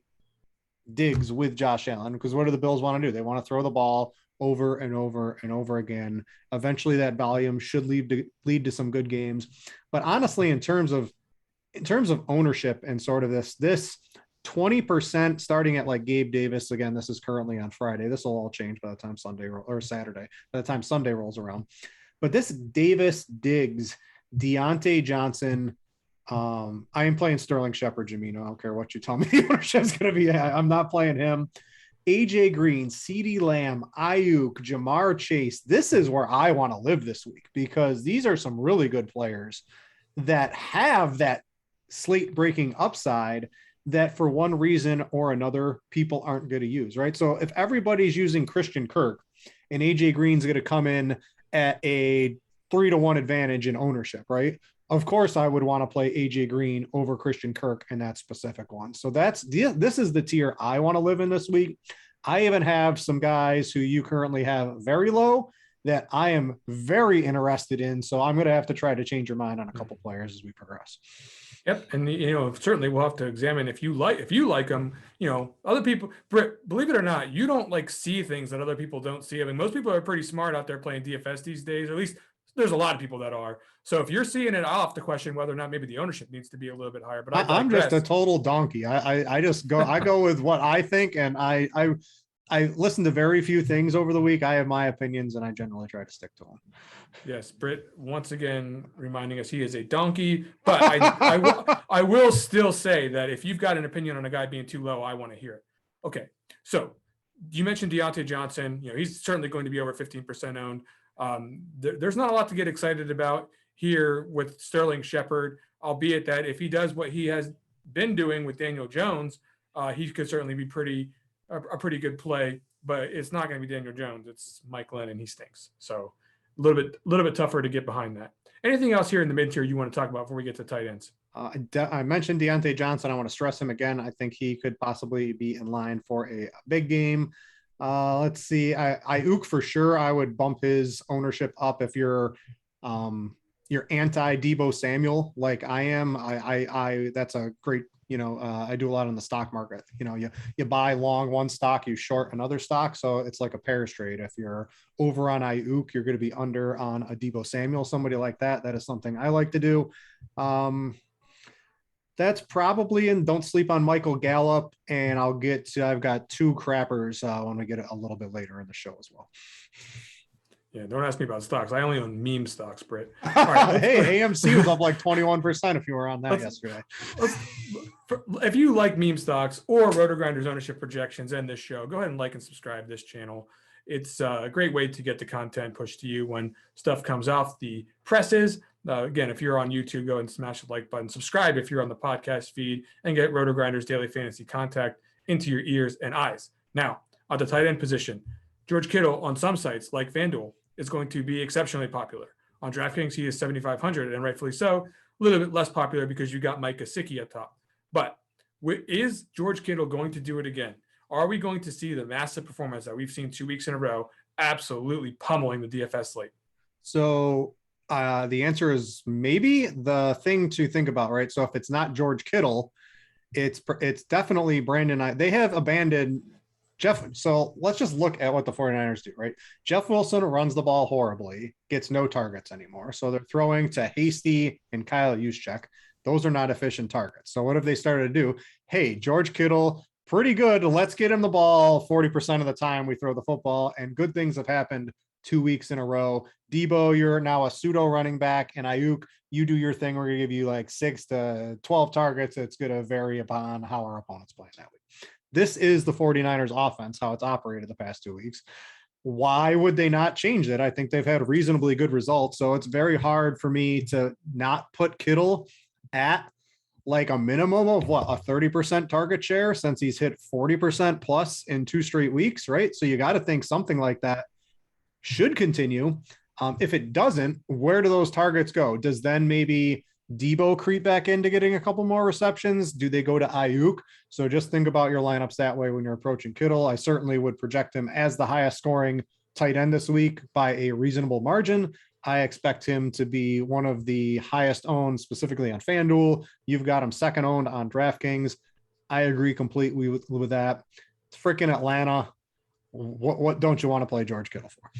Diggs with Josh Allen, because what do the Bills want to do? They want to throw the ball over and over and over again. Eventually that volume should lead to some good games. But honestly, in terms of ownership and sort of this 20% starting at Gabe Davis, again, this is currently on Friday. This will all change by the time Saturday, by the time Sunday rolls around. But this Davis, Diggs, Deontay Johnson, I am playing Sterling Shepard, Gimino. I don't care what you tell me the ownership is going to be. I'm not playing him. AJ Green, CeeDee Lamb, Ayuk, Jamar Chase. This is where I want to live this week, because these are some really good players that have that slate breaking upside that for one reason or another, people aren't going to use, right? So if everybody's using Christian Kirk and AJ Green's going to come in at a 3-1 advantage in ownership, right? Of course, I would want to play AJ Green over Christian Kirk in that specific one. So this is the tier I want to live in this week. I even have some guys who you currently have very low that I am very interested in. So I'm going to have to try to change your mind on a couple players as we progress. Yep, and certainly we'll have to examine if you like them. Other people, Britt, believe it or not, you don't see things that other people don't see. I mean, most people are pretty smart out there playing DFS these days. Or at least there's a lot of people that are. So if you're seeing it, I'll have to question whether or not maybe the ownership needs to be a little bit higher. But I'm just a total donkey. I go with what I think, and I listen to very few things over the week. I have my opinions, and I generally try to stick to them. Yes, Britt, once again reminding us he is a donkey. But I will still say that if you've got an opinion on a guy being too low, I want to hear it. Okay, so you mentioned Deontay Johnson. He's certainly going to be over 15% owned. There's not a lot to get excited about here with Sterling Shepard, albeit that if he does what he has been doing with Daniel Jones, he could certainly be a pretty good play, but it's not going to be Daniel Jones. It's Mike Lennon. He stinks. So a little bit tougher to get behind that. Anything else here in the mid tier you want to talk about before we get to tight ends? I mentioned Deontay Johnson. I want to stress him again. I think he could possibly be in line for a big game. Let's see. Ayuk for sure. I would bump his ownership up if you're anti Deebo Samuel like I am. I that's a great. I do a lot in the stock market. You buy long one stock, you short another stock. So it's like a pairs trade. If you're over on Ayuk, you're going to be under on a Deebo Samuel, somebody like that. That is something I like to do. That's probably in. Don't sleep on Michael Gallup, and I've got two crappers when we get a little bit later in the show as well. Yeah, don't ask me about stocks. I only own meme stocks, Britt. All right, hey, AMC was up 21% if you were on that yesterday. If you like meme stocks or RotoGrinders ownership projections and this show, go ahead and like and subscribe to this channel. It's a great way to get the content pushed to you when stuff comes off the presses. Again, if you're on YouTube, go and smash the like button. Subscribe if you're on the podcast feed, and get RotoGrinders daily fantasy contact into your ears and eyes. Now, on the tight end position, George Kittle on some sites like FanDuel is going to be exceptionally popular. On DraftKings, he is 7,500, and rightfully so. A little bit less popular because you got Mike Gesicki up top. But is George Kittle going to do it again? Are we going to see the massive performance that we've seen 2 weeks in a row, absolutely pummeling the DFS slate? So the answer is maybe. The thing to think about, right? So if it's not George Kittle, it's definitely Brandon. They have abandoned Jeff. So let's just look at what the 49ers do, right? Jeff Wilson runs the ball horribly, gets no targets anymore. So they're throwing to Hasty and Kyle Juszczyk. Those are not efficient targets. So what have they started to do? Hey, George Kittle, pretty good. Let's get him the ball 40% of the time we throw the football, and good things have happened 2 weeks in a row. Deebo, you're now a pseudo running back, and Ayuk, you do your thing. We're going to give you like 6 to 12 targets. It's going to vary upon how our opponent's playing that week. This is the 49ers offense, how it's operated the past 2 weeks. Why would they not change it? I think they've had reasonably good results. So it's very hard for me to not put Kittle at like a minimum of what, a 30% target share, since he's hit 40% plus in 2 straight weeks, right? So you got to think something like that should continue. If it doesn't, where do those targets go? Does then maybe Debo creep back into getting a couple more receptions? Do they go to Ayuk? So just think about your lineups that way when you're approaching Kittle. I certainly would project him as the highest scoring tight end this week by a reasonable margin. I expect him to be one of the highest owned, specifically on FanDuel. You've got him second owned on DraftKings. I agree completely with that. It's freaking Atlanta. What don't you want to play George Kittle for?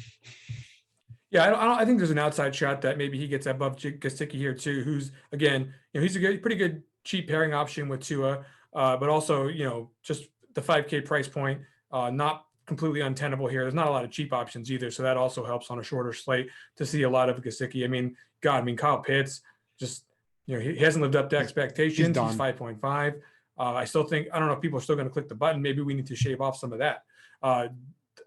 Yeah, I think there's an outside shot that maybe he gets above Gesicki here too, who's, again, he's a pretty good cheap pairing option with Tua, but also, just the 5K price point, not completely untenable here. There's not a lot of cheap options either, so that also helps on a shorter slate to see a lot of Gesicki. Kyle Pitts, just, he hasn't lived up to expectations. He's 5.5. I still think, I don't know if people are still going to click the button. Maybe we need to shave off some of that.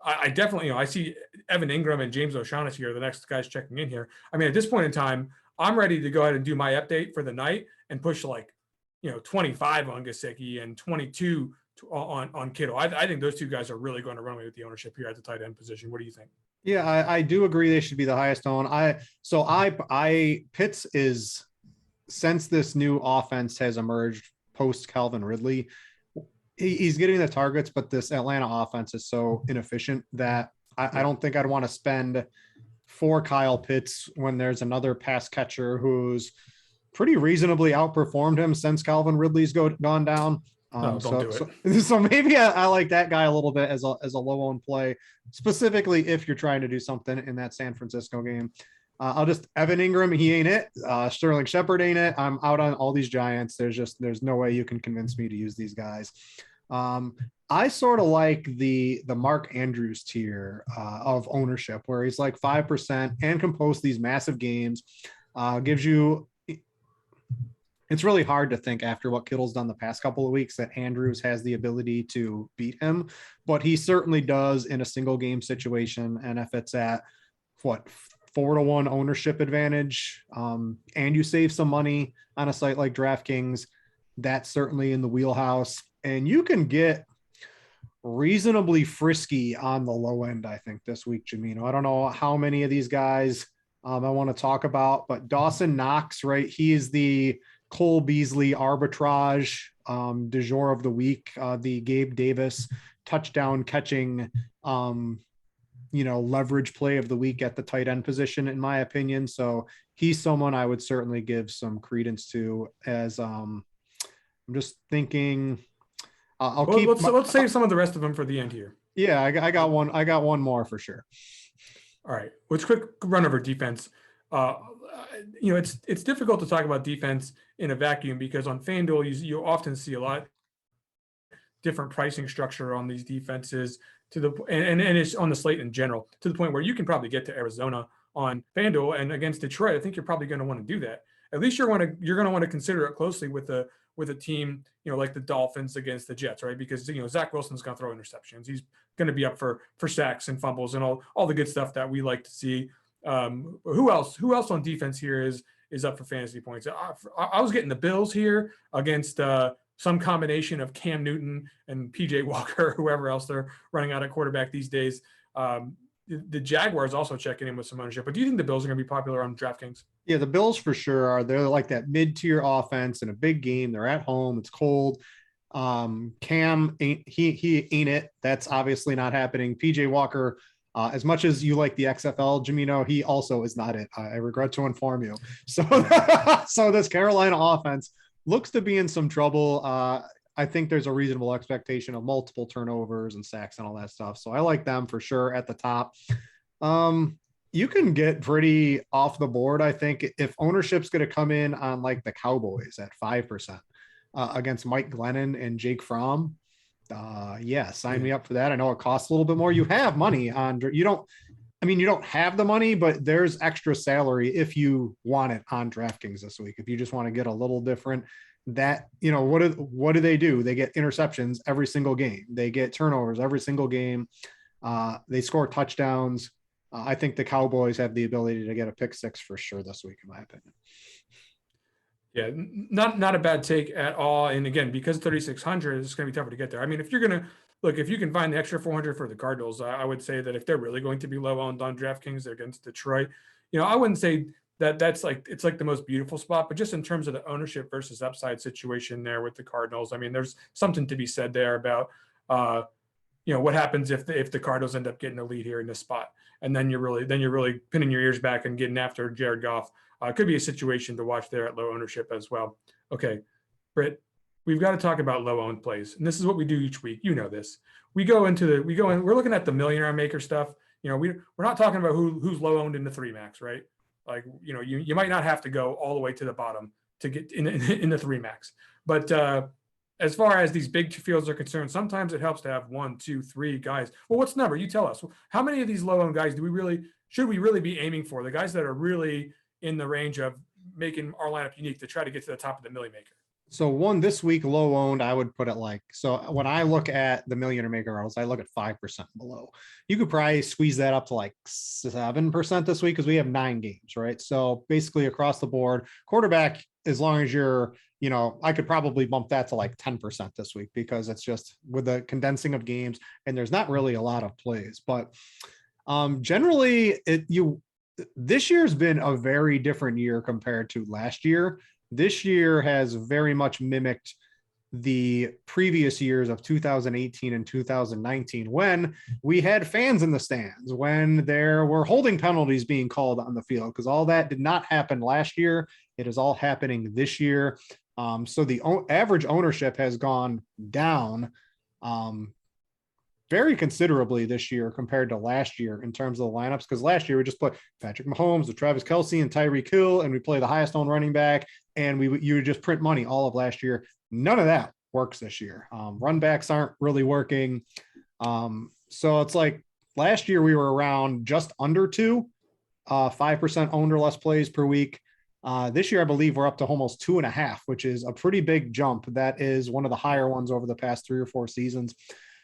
I definitely, I see Evan Ingram and James O'Shaughnessy are the next guys checking in here. At this point in time, I'm ready to go ahead and do my update for the night and push 25 on Gesicki and 22 on Kittle. I think those two guys are really going to run away with the ownership here at the tight end position. What do you think? Yeah, I do agree they should be the highest owned. Pitts is, since this new offense has emerged post Calvin Ridley, he's getting the targets, but this Atlanta offense is so inefficient that I don't think I'd want to spend for Kyle Pitts when there's another pass catcher who's pretty reasonably outperformed him since Calvin Ridley's gone down. So maybe I like that guy a little bit as a low owned play, specifically if you're trying to do something in that San Francisco game. Evan Ingram, he ain't it. Sterling Shepard ain't it. I'm out on all these Giants. There's no way you can convince me to use these guys. I sort of like the Mark Andrews tier of ownership, where he's like 5% and can post these massive games. Gives you, it's really hard to think after what Kittle's done the past couple of weeks that Andrews has the ability to beat him, but he certainly does in a single game situation. And if it's at 4-1 ownership advantage, and you save some money on a site like DraftKings, that's certainly in the wheelhouse. And you can get reasonably frisky on the low end, I think, this week, Gimino. I don't know how many of these guys I want to talk about, but Dawson Knox, right? He is the Cole Beasley arbitrage du jour of the week, the Gabe Davis touchdown catching leverage play of the week at the tight end position, in my opinion. So he's someone I would certainly give some credence to, as I'm just thinking. Let's save some of the rest of them for the end here. Yeah, I got one more for sure. All right, let's quick run over defense. It's difficult to talk about defense in a vacuum because on FanDuel you often see a lot different pricing structure on these defenses and it's on the slate in general, to the point where you can probably get to Arizona on FanDuel, and against Detroit, I think you're probably going to want to do that. At least you're going to want to consider it closely with a team, like the Dolphins against the Jets, right? Because Zach Wilson's going to throw interceptions. He's going to be up for sacks and fumbles and all the good stuff that we like to see. Who else on defense here is up for fantasy points? I was getting the Bills here against some combination of Cam Newton and PJ Walker, whoever else they're running out at quarterback these days. The Jaguars also checking in with some ownership. But do you think the Bills are going to be popular on DraftKings? Yeah, the Bills for sure are. They're like that mid-tier offense in a big game. They're at home. It's cold. Cam ain't it. That's obviously not happening. PJ Walker, as much as you like the XFL, Gimino, he also is not it. I regret to inform you. So, so this Carolina offense looks to be in some trouble. I think there's a reasonable expectation of multiple turnovers and sacks and all that stuff. So I like them for sure at the top. You can get pretty off the board, I think, if ownership's going to come in on like the Cowboys at 5% against Mike Glennon and Jake Fromm. Sign me up for that. I know it costs a little bit more. You have money on, I mean, you don't have the money, but there's extra salary if you want it on DraftKings this week. If you just want to get a little different, that, what do they do? They get interceptions every single game. They get turnovers every single game. They score touchdowns. I think the Cowboys have the ability to get a pick six for sure this week, in my opinion. Yeah, not a bad take at all. And again, because 3,600, it's going to be tougher to get there. I mean, if you're going to look, if you can find the extra 400 for the Cardinals, I would say that if they're really going to be low owned on DraftKings against Detroit, I wouldn't say that it's like the most beautiful spot, but just in terms of the ownership versus upside situation there with the Cardinals, I mean, there's something to be said there about, what happens if the Cardinals end up getting a lead here in this spot, and then you're really pinning your ears back and getting after Jared Goff. Could be a situation to watch there at low ownership as well. Okay, Britt, we've got to talk about low owned plays, and this is what we do each week. You know this. We're looking at the millionaire maker stuff. We're not talking about who's low owned in the 3 max, right? Like, you might not have to go all the way to the bottom to get in the 3 max, but as far as these big fields are concerned, sometimes it helps to have 1, 2, 3 guys. Well, what's the number? You tell us. How many of these low owned guys should we really be aiming for? The guys that are really in the range of making our lineup unique to try to get to the top of the million maker. So one this week, low owned, I would put it so when I look at the millionaire maker roles, I look at 5% below. You could probably squeeze that up to 7% this week because we have 9 games, right? So basically across the board, quarterback, as long as you're, I could probably bump that to 10% this week because it's just with the condensing of games and there's not really a lot of plays, but generally this year's been a very different year compared to last year. This year has very much mimicked the previous years of 2018 and 2019 when we had fans in the stands, when there were holding penalties being called on the field, because all that did not happen last year. It is all happening this year. So the average ownership has gone down very considerably this year compared to last year in terms of the lineups. Because last year we just put Patrick Mahomes with Travis Kelce and Tyreek Hill, and we play the highest owned running back, and you would just print money all of last year. None of that works this year. Run backs aren't really working. So it's last year we were around just under 5% owned or less plays per week. This year, I believe we're up to almost 2.5, which is a pretty big jump. That is one of the higher ones over the past 3 or 4 seasons.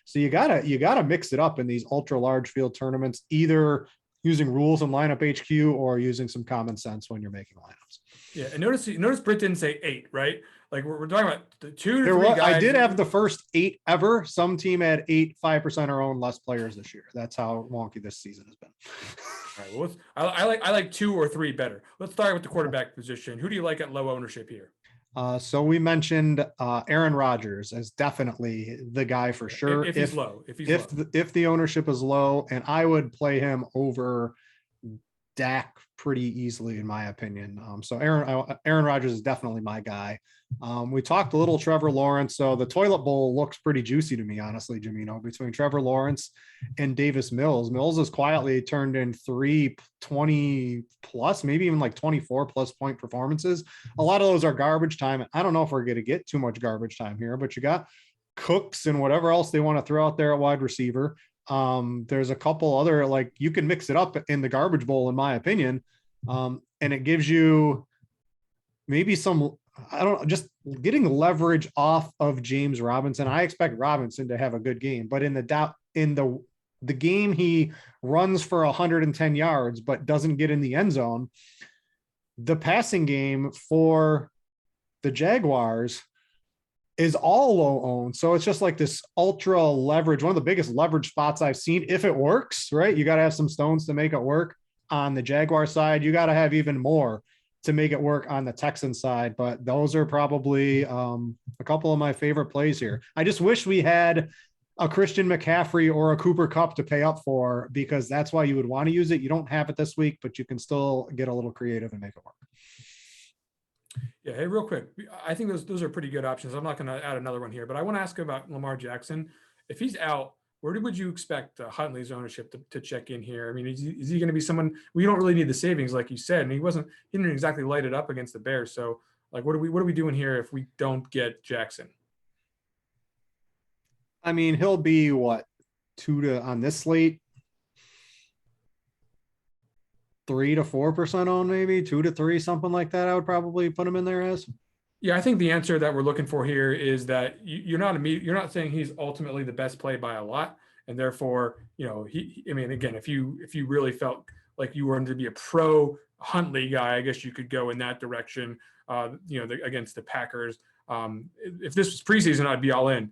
So you gotta mix it up in these ultra large field tournaments, either using rules and lineup HQ or using some common sense when you're making lineups. Yeah, and notice Britt didn't say 8, right? Like we're talking about the 2 to 3 guys. I did have the first 8 ever. Some team had 8 5% or own less players this year. That's how wonky this season has been. All right. Well, I like 2 or 3 better. Let's start with the quarterback position. Who do you like at low ownership here? So we mentioned Aaron Rodgers as definitely the guy for sure. If he's low, if the ownership is low, and I would play him over Dak pretty easily, in my opinion. So Aaron Rodgers is definitely my guy. We talked a little Trevor Lawrence. So the toilet bowl looks pretty juicy to me, honestly, Gimino, between Trevor Lawrence and Davis Mills. Mills has quietly turned in 320 plus, maybe even 24 plus point performances. A lot of those are garbage time. I don't know if we're going to get too much garbage time here, but you got Cooks and whatever else they want to throw out there at wide receiver. There's a couple other, you can mix it up in the garbage bowl, in my opinion. And it gives you maybe just getting leverage off of James Robinson. I expect Robinson to have a good game, but in the game he runs for 110 yards, but doesn't get in the end zone. The passing game for the Jaguars is all low owned. So it's just this ultra leverage, one of the biggest leverage spots I've seen. If it works, right, you got to have some stones to make it work. On the Jaguar side, you got to have even more to make it work on the Texan side. But those are probably a couple of my favorite plays here. I just wish we had a Christian McCaffrey or a Cooper Kupp to pay up for, because that's why you would want to use it. You don't have it this week, but you can still get a little creative and make it work. Yeah. Hey, real quick, I think those are pretty good options. I'm not going to add another one here, but I want to ask about Lamar Jackson. If he's out, where would you expect Huntley's ownership to check in here? I mean, is he going to be someone? We don't really need the savings, like you said, and he didn't exactly light it up against the Bears. So, what are we doing here if we don't get Jackson? I mean, he'll be 2 on this slate. 3 to 4% owned, maybe 2 to 3, something like that. I would probably put him in there as. Yeah, I think the answer that we're looking for here is that you're not saying he's ultimately the best play by a lot, and therefore, I mean, again, if you really felt like you wanted to be a pro Huntley guy, I guess you could go in that direction. Against the Packers. If this was preseason, I'd be all in.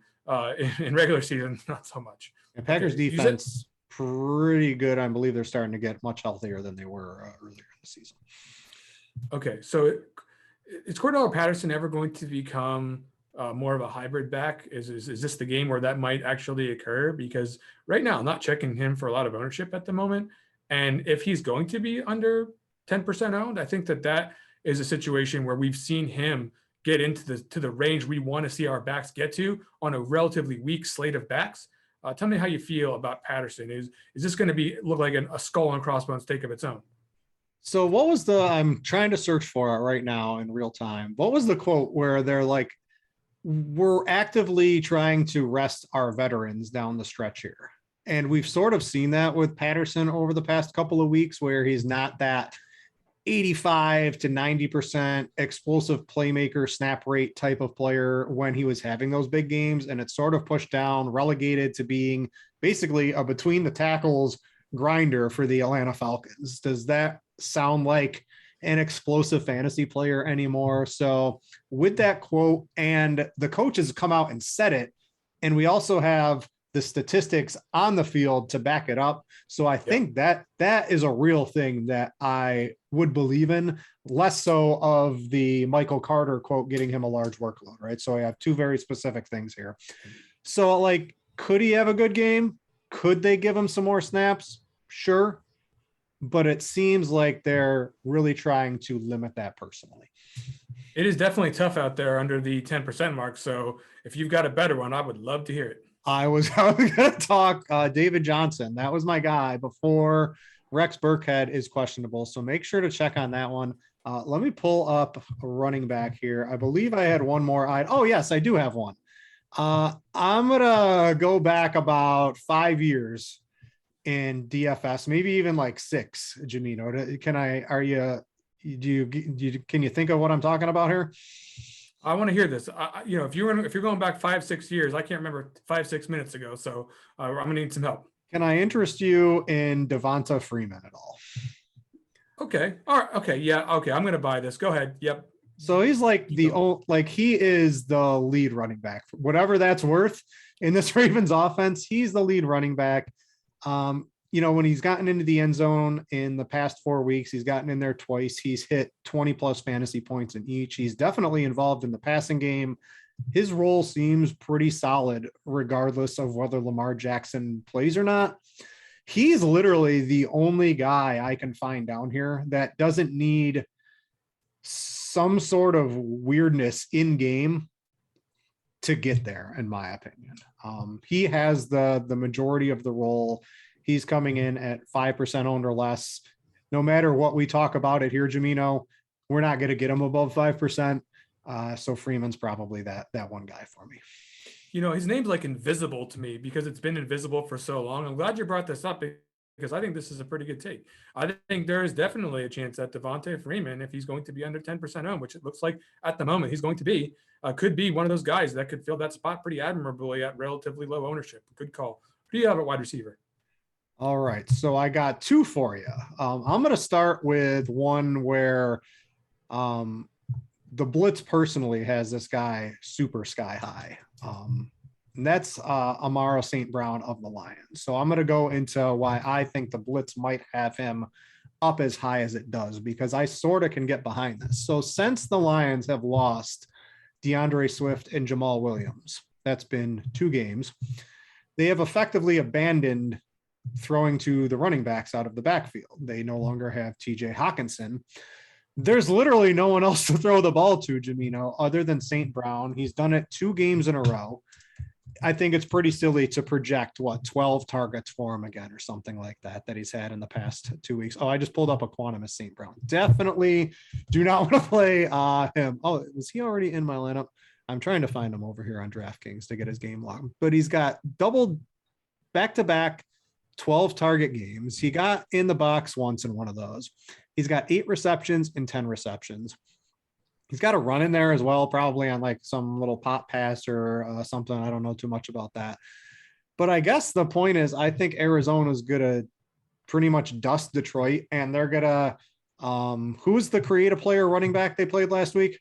In regular season, not so much. And Packers defense pretty good. I believe they're starting to get much healthier than they were earlier in the season. Okay, so is Cordell Patterson ever going to become more of a hybrid back? Is this the game where that might actually occur? Because right now, I'm not checking him for a lot of ownership at the moment. And if he's going to be under 10% owned, I think that is a situation where we've seen him get into the range we want to see our backs get to on a relatively weak slate of backs. Tell me how you feel about Patterson. Is this going to look like a skull and crossbones take of its own? So what was I'm trying to search for it right now in real time. What was the quote where they're like, we're actively trying to rest our veterans down the stretch here. And we've sort of seen that with Patterson over the past couple of weeks where he's not that 85 to 90% explosive playmaker snap rate type of player when he was having those big games. And it's sort of pushed down, relegated to being basically a between the tackles grinder for the Atlanta Falcons. Does that sound like an explosive fantasy player anymore? So with that quote, and the coaches come out and said it, and we also have the statistics on the field to back it up. So I think that is a real thing that I would believe in, less so of the Michael Carter quote getting him a large workload, right? So I have two very specific things here. So like, could he have a good game? Could they give him some more snaps? Sure. But it seems like they're really trying to limit that personally. It is definitely tough out there under the 10% mark. So if you've got a better one, I would love to hear it. I was going to talk David Johnson. That was my guy before Rex Burkhead is questionable. So make sure to check on that one. Let me pull up a running back here. I believe I had one more. Oh, yes, I do have one. I'm going to go back about 5 years in DFS, maybe even like 6, Gimino. Can you think of what I'm talking about here? I want to hear this. If you're going back 5-6 years, I can't remember 5-6 minutes ago. So I'm going to need some help. Can I interest you in Devonta Freeman at all? Okay. All right. Okay. Yeah. Okay. I'm going to buy this. Go ahead. Yep. So he's like he is the lead running back, whatever that's worth in this Ravens offense. He's the lead running back. When he's gotten into the end zone in the past 4 weeks, he's gotten in there twice. He's hit 20 plus fantasy points in each. He's definitely involved in the passing game. His role seems pretty solid, regardless of whether Lamar Jackson plays or not. He's literally the only guy I can find down here that doesn't need some sort of weirdness in game to get there, in my opinion. He has the majority of the role. He's coming in at 5% owned or less. No matter what we talk about it here, Gimino, we're not going to get him above 5%. So Freeman's probably that one guy for me. His name's like invisible to me because it's been invisible for so long. I'm glad you brought this up because I think this is a pretty good take. I think there is definitely a chance that Devonta Freeman, if he's going to be under 10% owned, which it looks like at the moment he's going to be, could be one of those guys that could fill that spot pretty admirably at relatively low ownership. Good call. Who do you have at wide receiver? All right. So I got 2 for you. I'm going to start with one where the Blitz personally has this guy super sky high. And that's Amara St. Brown of the Lions. So I'm going to go into why I think the Blitz might have him up as high as it does, because I sort of can get behind this. So since the Lions have lost DeAndre Swift and Jamal Williams, that's been 2 games, they have effectively abandoned throwing to the running backs out of the backfield. They no longer have TJ Hawkinson. There's literally no one else to throw the ball to, Gimino, other than St. Brown. He's done it 2 games in a row. I think it's pretty silly to project 12 targets for him again or something like that he's had in the past 2 weeks. Oh, I just pulled up a quantum of St. Brown. Definitely do not want to play him. Oh, was he already in my lineup? I'm trying to find him over here on DraftKings to get his game log, but he's got double back-to-back 12 target games. He got in the box once in one of those. He's got 8 receptions and 10 receptions. He's got a run in there as well, probably on like some little pop pass or something. I don't know too much about that. But I guess the point is, I think Arizona's going to pretty much dust Detroit, and they're going to who's the creative player running back they played last week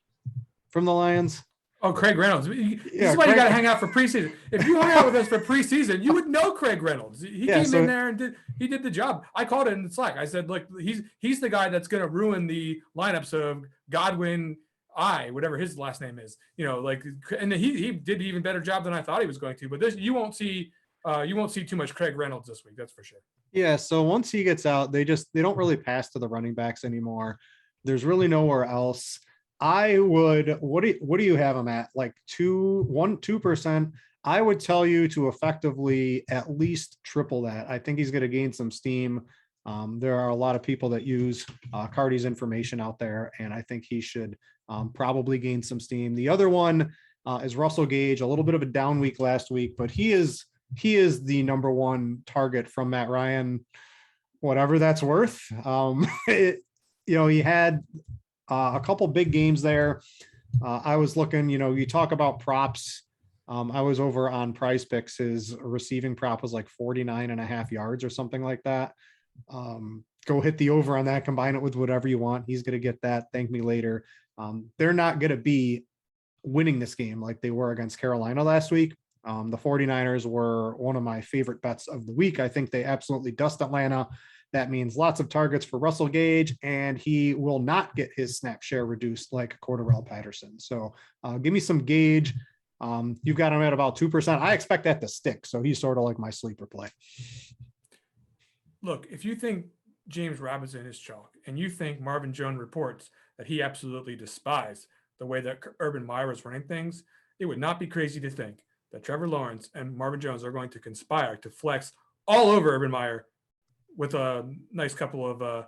from the Lions? Oh, Craig Reynolds. This is why you got to hang out for preseason. If you hung out with us for preseason, you would know Craig Reynolds. He came in there and did the job. I called it in Slack. I said, look, he's the guy that's going to ruin the lineups of Godwin, whatever his last name is. And he did an even better job than I thought he was going to. But this, you won't see too much Craig Reynolds this week. That's for sure. Yeah. So once he gets out, they don't really pass to the running backs anymore. There's really nowhere else. I would, what do you have him at? Like 2%. I would tell you to effectively at least triple that. I think he's going to gain some steam. There are a lot of people that use Cardi's information out there, and I think he should probably gain some steam. The other one is Russell Gage, a little bit of a down week last week, but he is the number one target from Matt Ryan, whatever that's worth. He had a couple big games there. I was looking, you talk about props. I was over on Prize Picks. His receiving prop was like 49.5 yards or something like that. Go hit the over on that, combine it with whatever you want. He's going to get that. Thank me later. They're not going to be winning this game like they were against Carolina last week. The 49ers were one of my favorite bets of the week. I think they absolutely dust Atlanta. That means lots of targets for Russell Gage, and he will not get his snap share reduced like Cordarrelle Patterson. So give me some Gage. You've got him at about 2%. I expect that to stick. So he's sort of like my sleeper play. Look, if you think James Robinson is chalk, and you think Marvin Jones reports that he absolutely despised the way that Urban Meyer was running things, it would not be crazy to think that Trevor Lawrence and Marvin Jones are going to conspire to flex all over Urban Meyer with a nice couple of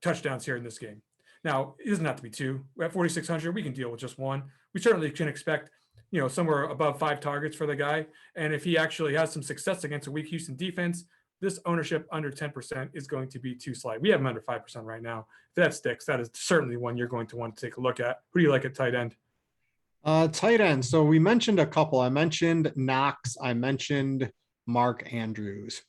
touchdowns here in this game. Now, it doesn't have to be 2. We're at 4,600. We can deal with just 1. We certainly can expect, somewhere above 5 targets for the guy. And if he actually has some success against a weak Houston defense, this ownership under 10% is going to be too slight. We have him under 5% right now. If that sticks, that is certainly one you're going to want to take a look at. Who do you like at tight end? Tight end. So we mentioned a couple. I mentioned Knox. I mentioned Mark Andrews.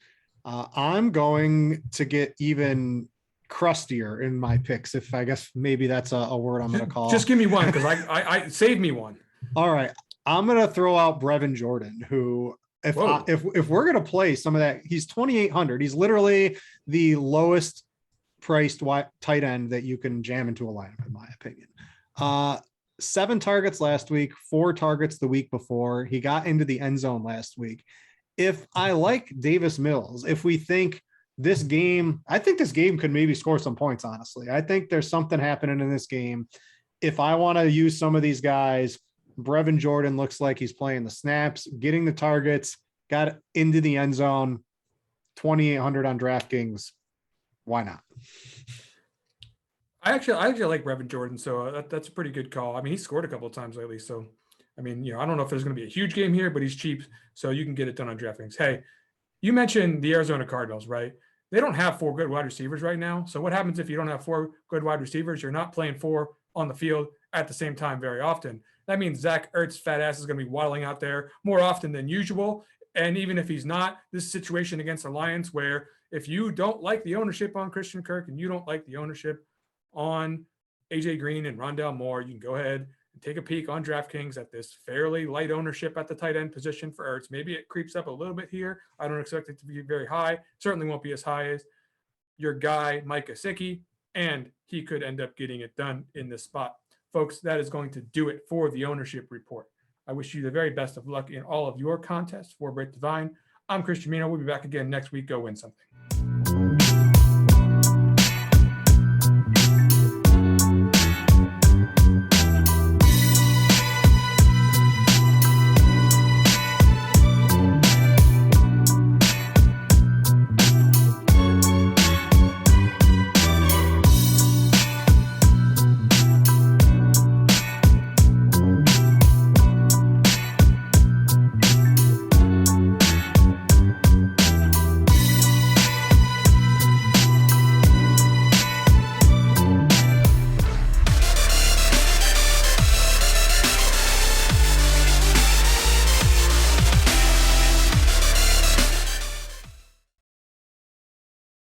I'm going to get even crustier in my picks. If I guess maybe that's a word I'm going to call. Just give me one, because I save me one. All right. I'm going to throw out Brevin Jordan, who if we're going to play some of that, he's 2,800. He's literally the lowest priced tight end that you can jam into a lineup, in my opinion. 7 targets last week, 4 targets the week before. He got into the end zone last week. If I like Davis Mills, if we think this game, I think this game could maybe score some points, honestly. I think there's something happening in this game. If I want to use some of these guys, Brevin Jordan looks like he's playing the snaps, getting the targets, got into the end zone, 2,800 on DraftKings. Why not? I actually like Brevin Jordan, so that's a pretty good call. I mean, he scored a couple of times lately, so I mean, I don't know if there's going to be a huge game here, but he's cheap, so you can get it done on DraftKings. Hey, you mentioned the Arizona Cardinals, right? They don't have 4 good wide receivers right now. So what happens if you don't have 4 good wide receivers? You're not playing 4 on the field at the same time very often. That means Zach Ertz' fat ass is going to be waddling out there more often than usual. And even if he's not, this situation against the Lions, where if you don't like the ownership on Christian Kirk and you don't like the ownership on AJ Green and Rondale Moore, you can go ahead and take a peek on DraftKings at this fairly light ownership at the tight end position for Ertz. Maybe it creeps up a little bit here. I don't expect it to be very high. Certainly won't be as high as your guy, Mike Gesicki, and he could end up getting it done in this spot. Folks, that is going to do it for the ownership report. I wish you the very best of luck in all of your contests. For Brit Devine, I'm Chris Gimino. We'll be back again next week. Go win something.